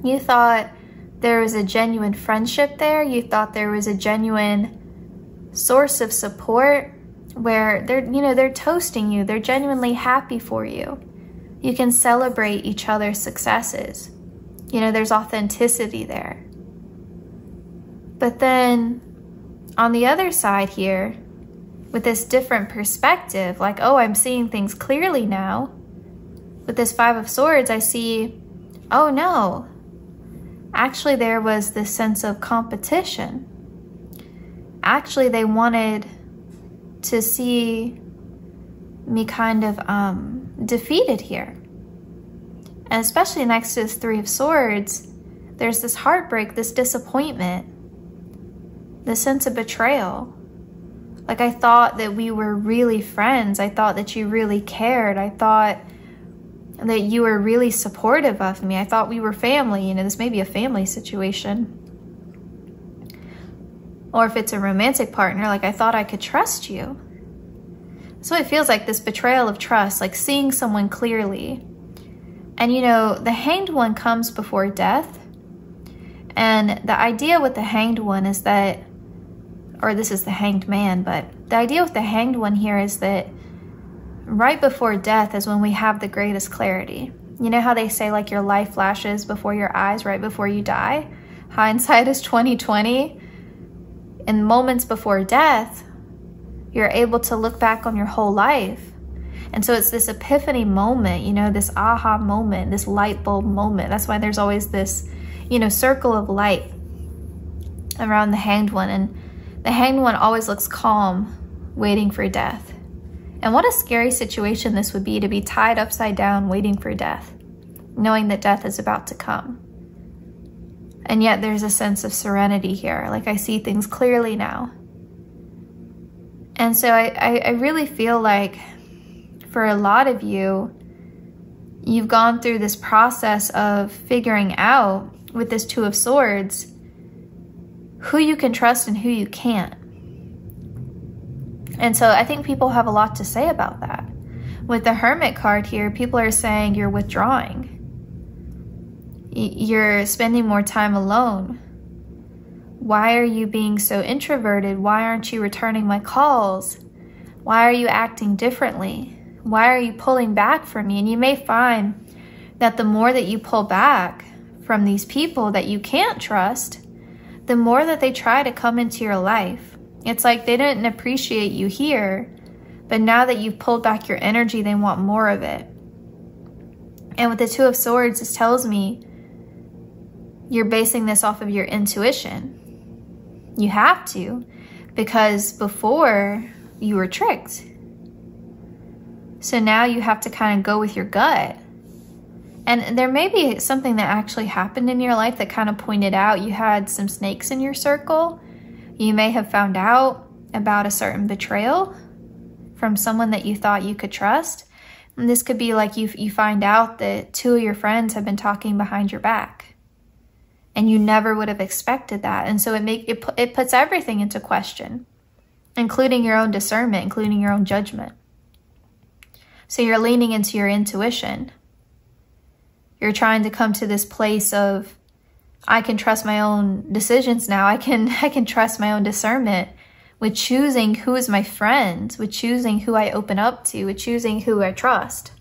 You thought there was a genuine friendship there. You thought there was a genuine source of support where they're toasting you. They're genuinely happy for you. You can celebrate each other's successes. There's authenticity there. But then on the other side here, with this different perspective, like, oh, I'm seeing things clearly now. With this 5 of Swords, I see, oh no, actually there was this sense of competition. Actually, they wanted to see me kind of defeated here. And especially next to this 3 of Swords, there's this heartbreak, this disappointment, this sense of betrayal. Like, I thought that we were really friends. I thought that you really cared. I thought that you were really supportive of me. I thought we were family. This may be a family situation. Or if it's a romantic partner, like, I thought I could trust you. So it feels like this betrayal of trust, like seeing someone clearly. And the Hanged One comes before death. And the idea with the Hanged One is that, or this is the Hanged Man, but the idea with the Hanged One here is that right before death is when we have the greatest clarity. You know how they say, like, your life flashes before your eyes right before you die? Hindsight is 20/20. In moments before death, you're able to look back on your whole life. And so it's this epiphany moment, this aha moment, this light bulb moment. That's why there's always this, circle of light around the Hanged One. And the Hanged One always looks calm, waiting for death. And what a scary situation this would be, to be tied upside down, waiting for death, knowing that death is about to come. And yet there's a sense of serenity here. Like, I see things clearly now. And so I really feel like for a lot of you, you've gone through this process of figuring out with this 2 of Swords who you can trust and who you can't. And so I think people have a lot to say about that. With the Hermit card here, people are saying you're withdrawing. You're spending more time alone. Why are you being so introverted? Why aren't you returning my calls? Why are you acting differently? Why are you pulling back from me? And you may find that the more that you pull back from these people that you can't trust, the more that they try to come into your life. It's like they didn't appreciate you here, but now that you've pulled back your energy, they want more of it. And with the 2 of Swords, this tells me you're basing this off of your intuition. You have to, because before you were tricked. So now you have to kind of go with your gut. And there may be something that actually happened in your life that kind of pointed out you had some snakes in your circle. You may have found out about a certain betrayal from someone that you thought you could trust. And this could be like you find out that 2 of your friends have been talking behind your back. And you never would have expected that. And so it puts everything into question, including your own discernment, including your own judgment. So you're leaning into your intuition. You're trying to come to this place of, I can trust my own decisions now. I can trust my own discernment with choosing who is my friend, with choosing who I open up to, with choosing who I trust.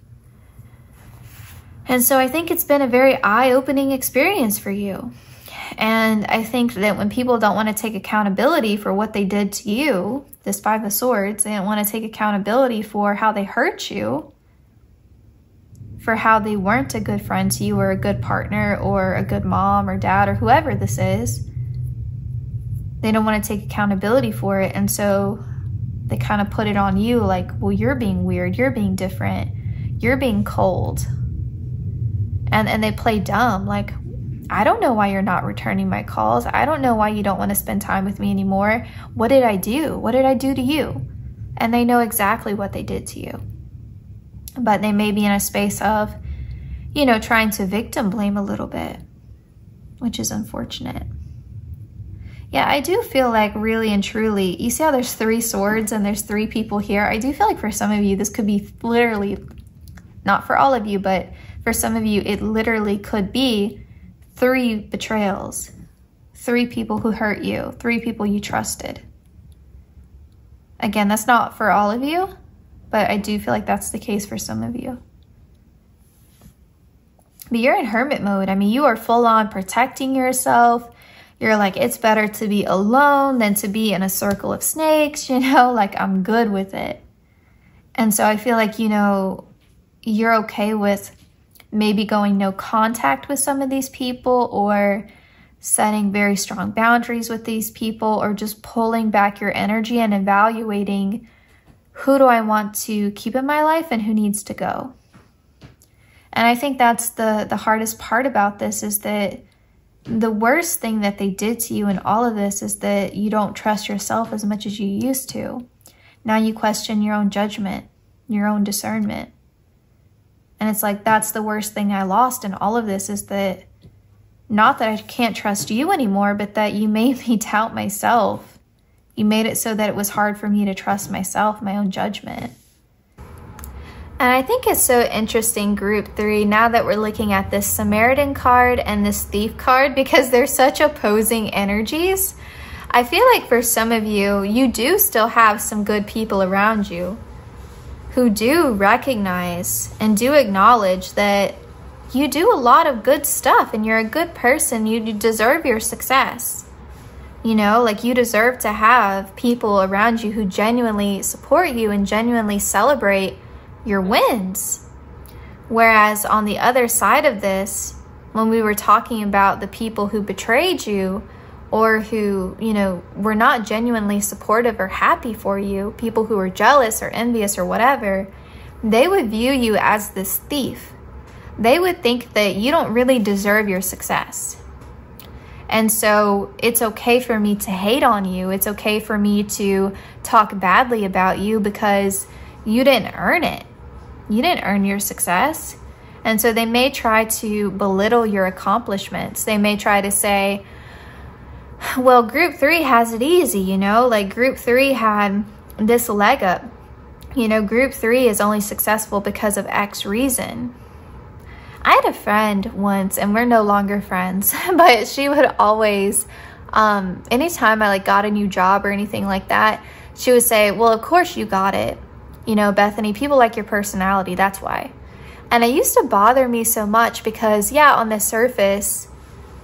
And so I think it's been a very eye-opening experience for you. And I think that when people don't want to take accountability for what they did to you, this Five of Swords, they don't want to take accountability for how they hurt you, for how they weren't a good friend to you or a good partner or a good mom or dad or whoever this is. They don't want to take accountability for it. And so they kind of put it on you like, well, you're being weird. You're being different. You're being cold. And they play dumb. Like, I don't know why you're not returning my calls. I don't know why you don't want to spend time with me anymore. What did I do? What did I do to you? And they know exactly what they did to you. But they may be in a space of, you know, trying to victim blame a little bit, which is unfortunate. Yeah, I do feel like really and truly, you see how there's 3 swords and there's 3 people here? I do feel like for some of you, this could be literally, not for all of you, but for some of you, it literally could be 3 betrayals, 3 people who hurt you, 3 people you trusted. Again, that's not for all of you, but I do feel like that's the case for some of you. But you're in hermit mode. I mean, you are full on protecting yourself. You're like, it's better to be alone than to be in a circle of snakes, you know, like I'm good with it. And so I feel like, you know, you're okay with maybe going no contact with some of these people, or setting very strong boundaries with these people, or just pulling back your energy and evaluating, who do I want to keep in my life and who needs to go? And I think that's the hardest part about this, is that the worst thing that they did to you in all of this is that you don't trust yourself as much as you used to. Now you question your own judgment, your own discernment. And it's like, that's the worst thing I lost in all of this, is that not that I can't trust you anymore, but that you made me doubt myself. You made it so that it was hard for me to trust myself, my own judgment. And I think it's so interesting, group 3, now that we're looking at this Samaritan card and this Thief card, because they're such opposing energies. I feel like for some of you, you do still have some good people around you who do recognize and do acknowledge that you do a lot of good stuff and you're a good person. You deserve your success. You know, like you deserve to have people around you who genuinely support you and genuinely celebrate your wins. Whereas on the other side of this, when we were talking about the people who betrayed you, or who, you know, were not genuinely supportive or happy for you, people who were jealous or envious or whatever, they would view you as this thief. They would think that you don't really deserve your success. And so it's okay for me to hate on you. It's okay for me to talk badly about you because you didn't earn it. You didn't earn your success. And so they may try to belittle your accomplishments. They may try to say, well, group 3 has it easy, you know, like group 3 had this leg up. You know, group 3 is only successful because of X reason. I had a friend once, and we're no longer friends, but she would always, anytime I like got a new job or anything like that, she would say, well, of course you got it. You know, Bethany, people like your personality, that's why. And it used to bother me so much because, yeah, on the surface,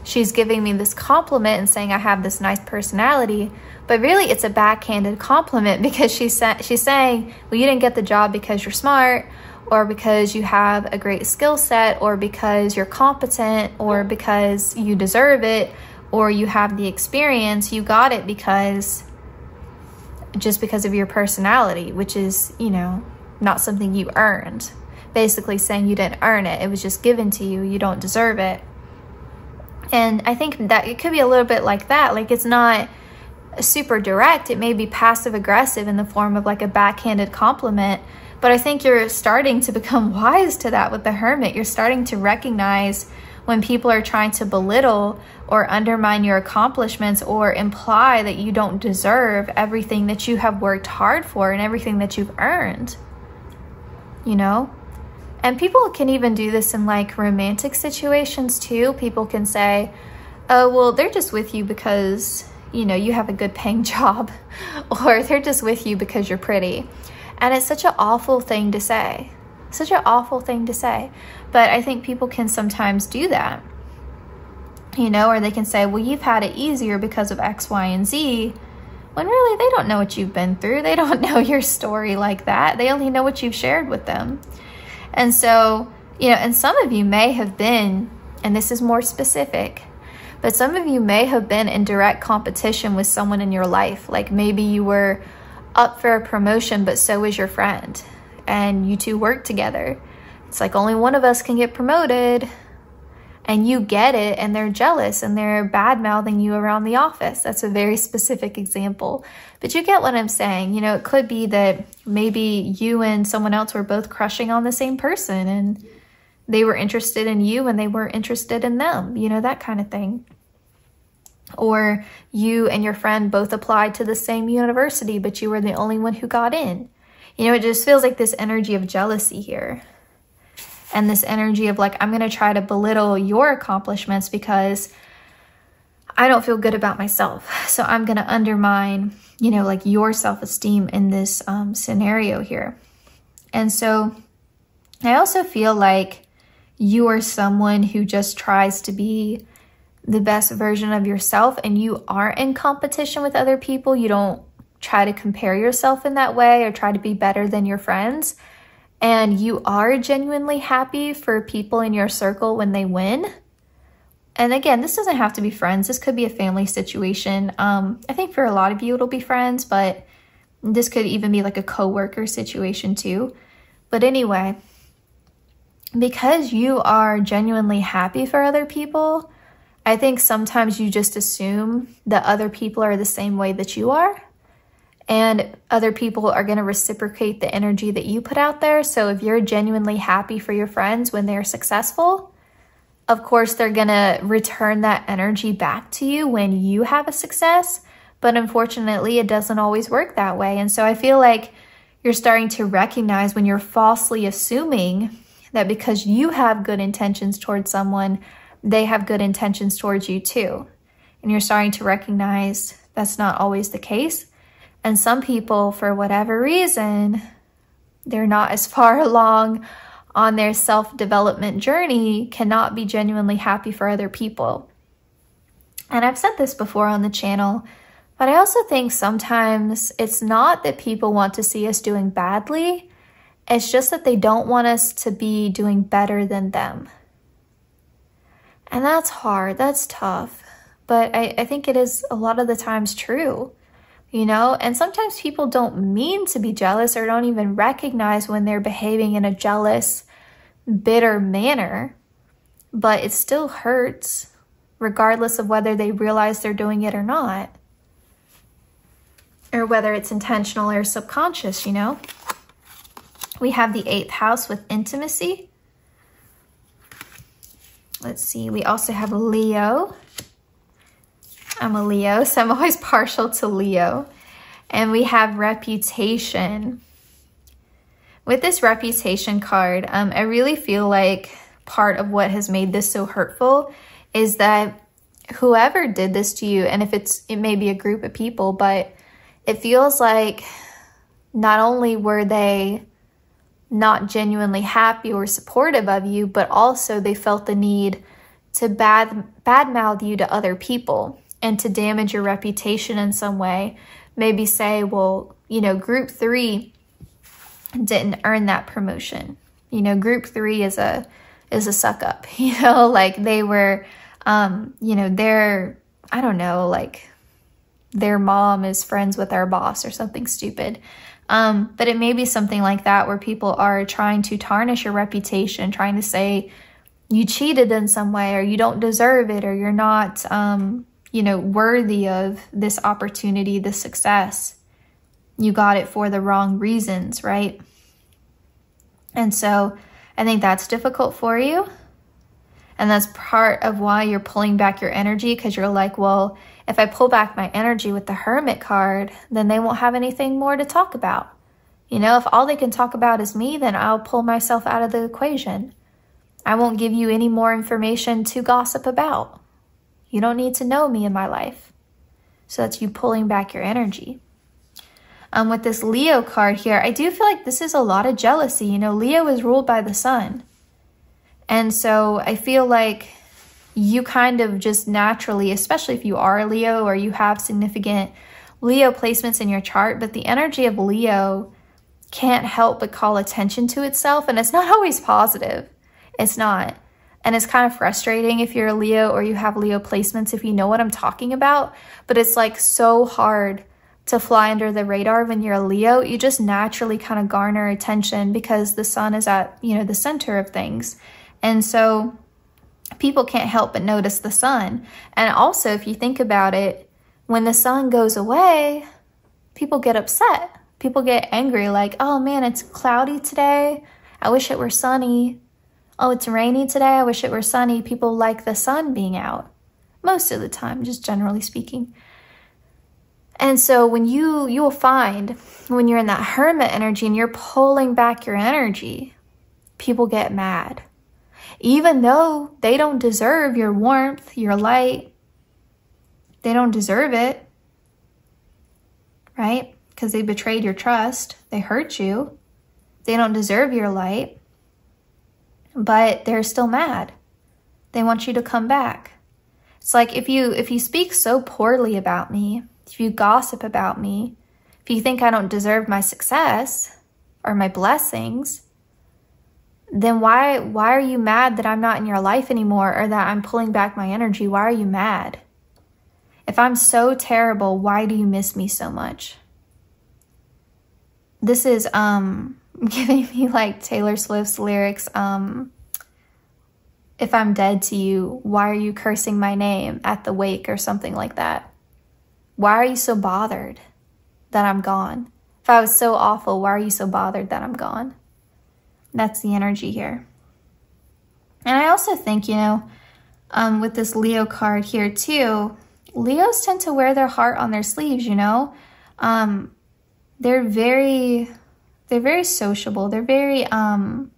she's giving me this compliment and saying I have this nice personality, but really it's a backhanded compliment because she's saying, well, you didn't get the job because you're smart, or because you have a great skill set, or because you're competent, or because you deserve it, or you have the experience. You got it just because of your personality, which is, you know, not something you earned. Basically saying you didn't earn it. It was just given to you. You don't deserve it. And I think that it could be a little bit like that. Like, it's not super direct. It may be passive aggressive in the form of like a backhanded compliment. But I think you're starting to become wise to that with the Hermit. You're starting to recognize when people are trying to belittle or undermine your accomplishments or imply that you don't deserve everything that you have worked hard for and everything that you've earned, you know? And people can even do this in like romantic situations too. People can say, oh, well, they're just with you because, you know, you have a good paying job, or they're just with you because you're pretty. And it's such an awful thing to say. Such an awful thing to say. But I think people can sometimes do that. you know, or they can say, well, you've had it easier because of X, Y, and Z, when really they don't know what you've been through. They don't know your story like that. They only know what you've shared with them. And so, you know, and some of you may have been, and this is more specific, but some of you may have been in direct competition with someone in your life. Like maybe you were up for a promotion, but so was your friend, and you two work together. It's like only one of us can get promoted, and you get it, and they're jealous and they're bad-mouthing you around the office. That's a very specific example, but you get what I'm saying. You know, it could be that maybe you and someone else were both crushing on the same person, and they were interested in you and they weren't interested in them, you know, that kind of thing. Or you and your friend both applied to the same university, but you were the only one who got in. You know, it just feels like this energy of jealousy here. And this energy of like, I'm going to try to belittle your accomplishments because I don't feel good about myself. So I'm going to undermine, you know, like your self-esteem in this scenario here. And so I also feel like you are someone who just tries to be the best version of yourself, and you aren't in competition with other people. You don't try to compare yourself in that way or try to be better than your friends. And you are genuinely happy for people in your circle when they win. And again, this doesn't have to be friends. This could be a family situation. I think for a lot of you, it'll be friends, but this could even be like a coworker situation too. But anyway, because you are genuinely happy for other people, I think sometimes you just assume that other people are the same way that you are. And other people are going to reciprocate the energy that you put out there. So if you're genuinely happy for your friends when they're successful, of course, they're going to return that energy back to you when you have a success. But unfortunately, it doesn't always work that way. And so I feel like you're starting to recognize when you're falsely assuming that because you have good intentions towards someone, they have good intentions towards you too. And you're starting to recognize that's not always the case. And some people, for whatever reason, they're not as far along on their self-development journey, cannot be genuinely happy for other people. And I've said this before on the channel, but I also think sometimes it's not that people want to see us doing badly. It's just that they don't want us to be doing better than them. And that's hard, that's tough. But I think it is a lot of the times true. You know, and sometimes people don't mean to be jealous or don't even recognize when they're behaving in a jealous, bitter manner, but it still hurts regardless of whether they realize they're doing it or not, or whether it's intentional or subconscious, you know. We have the 8th house with intimacy. Let's see, we also have Leo. I'm a Leo, so I'm always partial to Leo. And we have reputation. With this reputation card, I really feel like part of what has made this so hurtful is that whoever did this to you, and if it may be a group of people, but it feels like not only were they not genuinely happy or supportive of you, but also they felt the need to badmouth you to other people and to damage your reputation in some way. Maybe say, well, you know, group 3 didn't earn that promotion. You know, group 3 is a suck up, you know, like they were, you know, I don't know, like their mom is friends with our boss or something stupid. But it may be something like that where people are trying to tarnish your reputation, trying to say you cheated in some way, or you don't deserve it, or you're not, you know, worthy of this opportunity, this success. You got it for the wrong reasons, right? And so I think that's difficult for you. And that's part of why you're pulling back your energy, because you're like, well, if I pull back my energy with the Hermit card, then they won't have anything more to talk about. You know, if all they can talk about is me, then I'll pull myself out of the equation. I won't give you any more information to gossip about. You don't need to know me in my life. So that's you pulling back your energy. With this Leo card here, I do feel like this is a lot of jealousy. You know, Leo is ruled by the sun. And so I feel like you kind of just naturally, especially if you are a Leo or you have significant Leo placements in your chart, but the energy of Leo can't help but call attention to itself, and it's not always positive. It's not. And it's kind of frustrating if you're a Leo or you have Leo placements, if you know what I'm talking about, but it's like so hard to fly under the radar when you're a Leo. You just naturally kind of garner attention because the sun is at, you know, the center of things. And so people can't help but notice the sun. And also, if you think about it, when the sun goes away, people get upset. People get angry, like, oh man, it's cloudy today. I wish it were sunny. Oh, it's rainy today. I wish it were sunny. People like the sun being out most of the time, just generally speaking. And so when you will find when you're in that hermit energy and you're pulling back your energy, people get mad. Even though they don't deserve your warmth, your light, they don't deserve it, right? Because they betrayed your trust. They hurt you. They don't deserve your light, but they're still mad. They want you to come back. It's like if you speak so poorly about me, if you gossip about me, if you think I don't deserve my success or my blessings, then why are you mad that I'm not in your life anymore or that I'm pulling back my energy? Why are you mad? If I'm so terrible, why do you miss me so much? This is giving me like Taylor Swift's lyrics, if I'm dead to you, why are you cursing my name at the wake, or something like that? Why are you so bothered that I'm gone? If I was so awful, why are you so bothered that I'm gone? That's the energy here. And I also think, you know, with this Leo card here too, Leos tend to wear their heart on their sleeves, you know? They're very sociable. They're very, even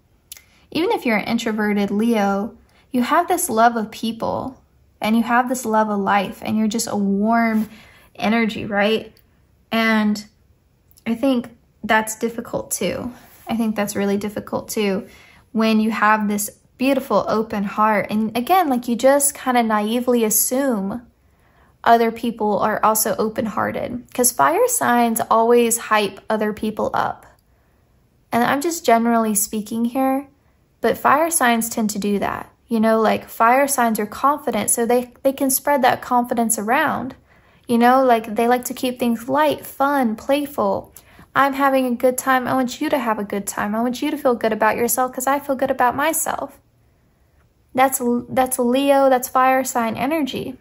if you're an introverted Leo, you have this love of people and you have this love of life and you're just a warm energy, right? And I think that's difficult too. I think that's really difficult too when you have this beautiful open heart. And again, like you just kind of naively assume other people are also open-hearted, because fire signs always hype other people up. And I'm just generally speaking here, but fire signs tend to do that. You know, like fire signs are confident, so they can spread that confidence around. You know, like they like to keep things light, fun, playful. I'm having a good time. I want you to have a good time. I want you to feel good about yourself because I feel good about myself. That's Leo, that's fire sign energy.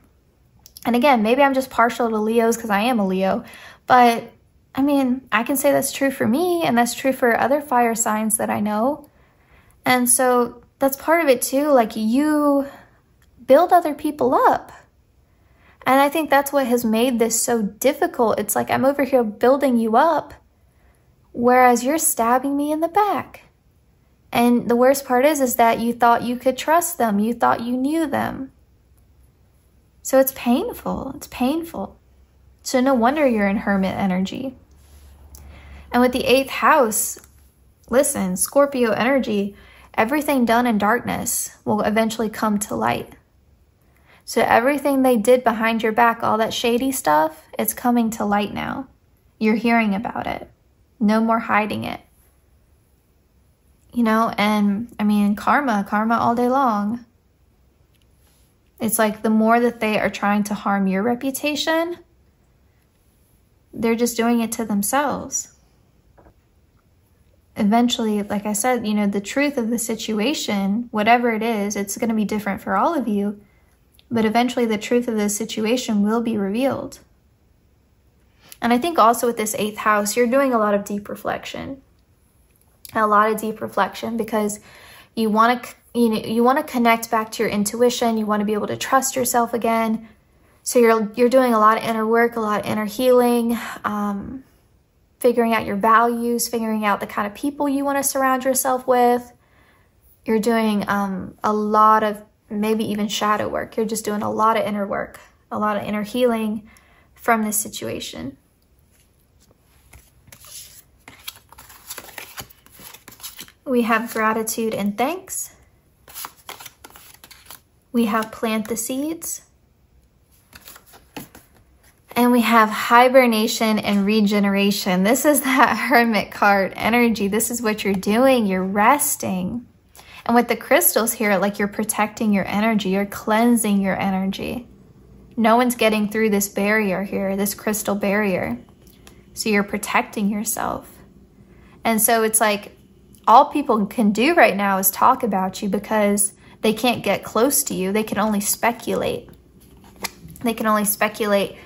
And again, maybe I'm just partial to Leos because I am a Leo, but I mean, I can say that's true for me and that's true for other fire signs that I know. And so that's part of it too. Like you build other people up. And I think that's what has made this so difficult. It's like I'm over here building you up, whereas you're stabbing me in the back. And the worst part is that you thought you could trust them. You thought you knew them. So it's painful. It's painful. So no wonder you're in hermit energy. And with the 8th house, listen, Scorpio energy, everything done in darkness will eventually come to light. So everything they did behind your back, all that shady stuff, it's coming to light now. You're hearing about it. No more hiding it. You know, and I mean, karma all day long. It's like the more that they are trying to harm your reputation, they're just doing it to themselves. Eventually, like I said, you know, the truth of the situation, whatever it is, it's going to be different for all of you. But eventually the truth of the situation will be revealed. And I think also with this 8th house, you're doing a lot of deep reflection. A lot of deep reflection because you want to connect back to your intuition. You want to be able to trust yourself again. So you're doing a lot of inner work, a lot of inner healing, figuring out your values, figuring out the kind of people you want to surround yourself with. You're doing a lot of maybe even shadow work. You're just doing a lot of inner work, a lot of inner healing from this situation. We have gratitude and thanks. We have plant the seeds. And we have hibernation and regeneration. This is that hermit card energy. This is what you're doing. You're resting. And with the crystals here, like you're protecting your energy. You're cleansing your energy. No one's getting through this barrier here, this crystal barrier. So you're protecting yourself. And so it's like all people can do right now is talk about you because they can't get close to you. They can only speculate. They can only speculate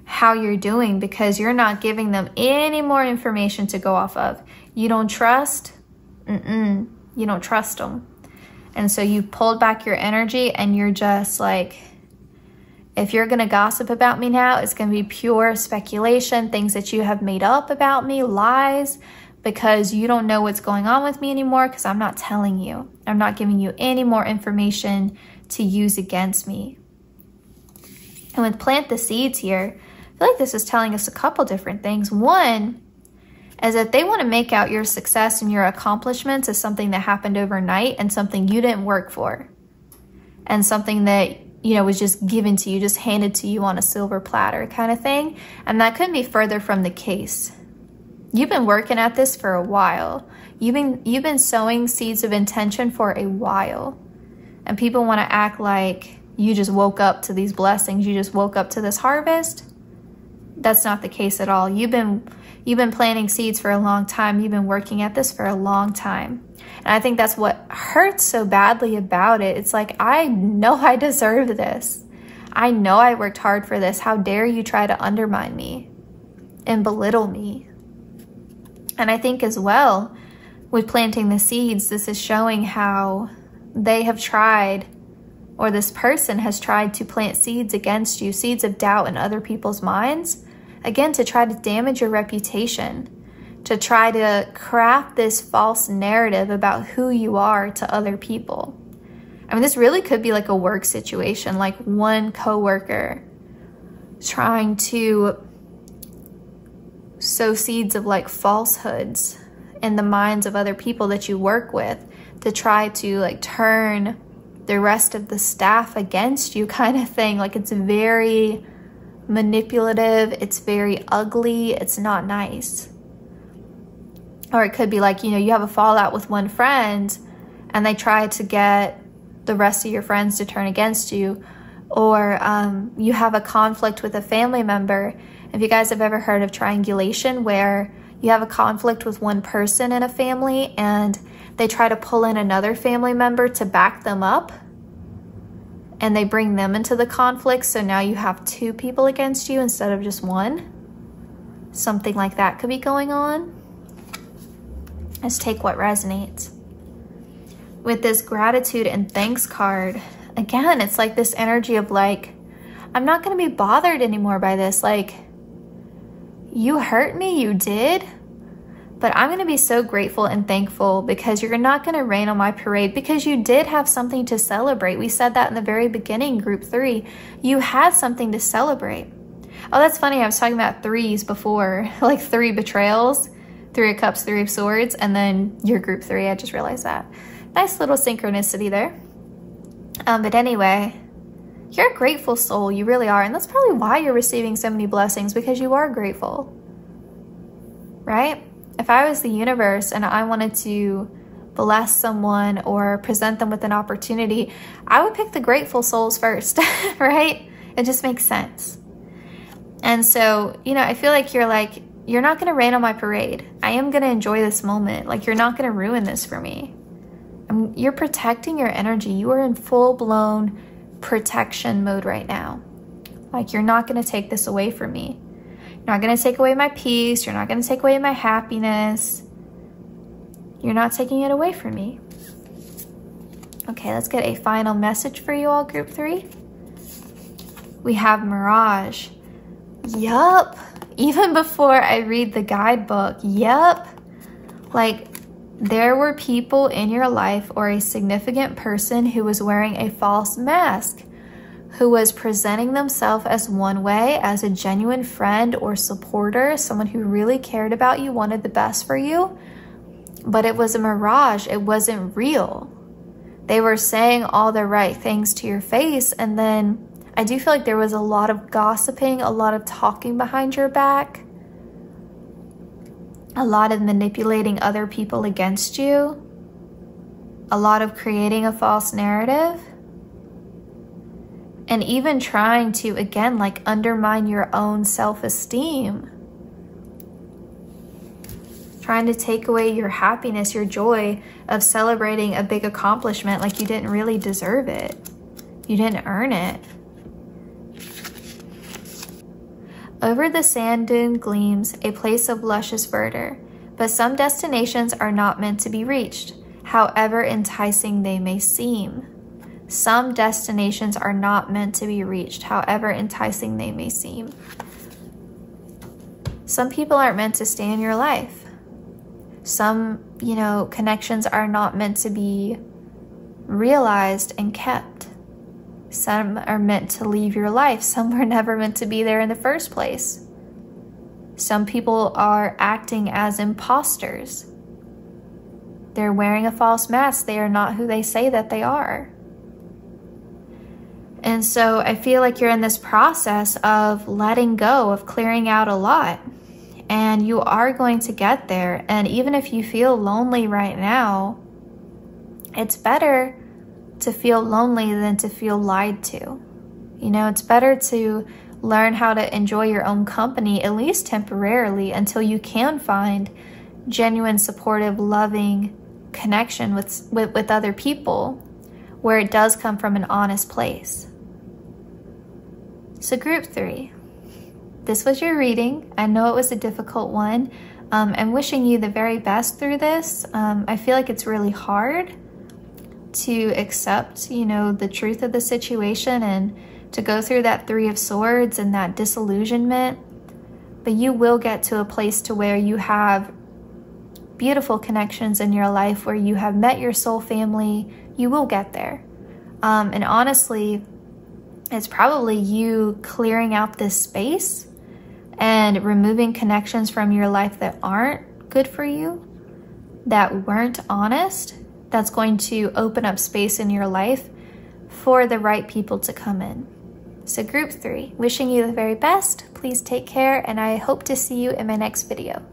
how you're doing because you're not giving them any more information to go off of. You don't trust? You don't trust them. And so you pulled back your energy and you're just like, if you're going to gossip about me now, it's going to be pure speculation, things that you have made up about me, lies, because you don't know what's going on with me anymore because I'm not telling you. I'm not giving you any more information to use against me. And with plant the seeds here, I feel like this is telling us a couple different things. One is that they want to make out your success and your accomplishments as something that happened overnight and something you didn't work for. And something that, you know, was just given to you, just handed to you on a silver platter kind of thing. And that couldn't be further from the case. You've been working at this for a while. You've been sowing seeds of intention for a while. And people want to act like you just woke up to these blessings. You just woke up to this harvest. That's not the case at all. You've been planting seeds for a long time. You've been working at this for a long time. And I think that's what hurts so badly about it. It's like, I know I deserve this. I know I worked hard for this. How dare you try to undermine me and belittle me? And I think as well, with planting the seeds, this is showing how they have tried, or this person has tried to plant seeds against you, seeds of doubt in other people's minds, again, to try to damage your reputation, to try to craft this false narrative about who you are to other people. I mean, this really could be like a work situation, like one coworker trying to sow seeds of like falsehoods in the minds of other people that you work with to try to like turn the rest of the staff against you kind of thing. Like it's very manipulative. It's very ugly. It's not nice. Or it could be like, you know, you have a fallout with one friend and they try to get the rest of your friends to turn against you. Or you have a conflict with a family member. If you guys have ever heard of triangulation, where you have a conflict with one person in a family and they try to pull in another family member to back them up and they bring them into the conflict. So now you have two people against you instead of just one. Something like that could be going on. Let's take what resonates. With this gratitude and thanks card, again, it's like this energy of like, I'm not going to be bothered anymore by this. Like, you hurt me, you did, but I'm going to be so grateful and thankful because you're not going to rain on my parade because you did have something to celebrate. We said that in the very beginning, group 3. You had something to celebrate. Oh, that's funny. I was talking about threes before, like 3 betrayals, 3 of Cups, 3 of Swords, and then your group 3. I just realized that. Nice little synchronicity there. But anyway, you're a grateful soul. You really are. And that's probably why you're receiving so many blessings, because you are grateful, right? If I was the universe and I wanted to bless someone or present them with an opportunity, I would pick the grateful souls first, right? It just makes sense. And so, you know, I feel like you're not going to rain on my parade. I am going to enjoy this moment. Like, you're not going to ruin this for me. You're protecting your energy. You are in full-blown protection mode right now. Like, you're not going to take this away from me. You're not going to take away my peace. You're not going to take away my happiness. You're not taking it away from me. Okay, let's get a final message for you all, group 3. We have Mirage. Yup. Even before I read the guidebook, yup. Like, there were people in your life or a significant person who was wearing a false mask, who was presenting themselves as one way, as a genuine friend or supporter, someone who really cared about you, wanted the best for you, but it was a mirage. It wasn't real. They were saying all the right things to your face, and then I do feel like there was a lot of gossiping, a lot of talking behind your back, a lot of manipulating other people against you, a lot of creating a false narrative, and even trying to, again, like undermine your own self-esteem. Trying to take away your happiness, your joy of celebrating a big accomplishment like you didn't really deserve it. You didn't earn it. Over the sand dune gleams a place of luscious verdure, but some destinations are not meant to be reached, however enticing they may seem. Some destinations are not meant to be reached, however enticing they may seem. Some people aren't meant to stay in your life. Some, connections are not meant to be realized and kept. Some are meant to leave your life. Some were never meant to be there in the first place. Some people are acting as imposters. They're wearing a false mask. They are not who they say that they are. And so I feel like you're in this process of letting go, of clearing out a lot. And you are going to get there. And even if you feel lonely right now, it's better to feel lonely than to feel lied to. It's better to learn how to enjoy your own company, at least temporarily, until you can find genuine, supportive, loving connection with other people where it does come from an honest place. So group 3. This was your reading. I know it was a difficult one. I'm wishing you the very best through this. I feel like it's really hard to accept, the truth of the situation and to go through that 3 of Swords and that disillusionment. But you will get to a place to where you have beautiful connections in your life, where you have met your soul family. You will get there. And honestly, it's probably you clearing out this space and removing connections from your life that aren't good for you, that weren't honest, that's going to open up space in your life for the right people to come in. So group 3, wishing you the very best. Please take care, and I hope to see you in my next video.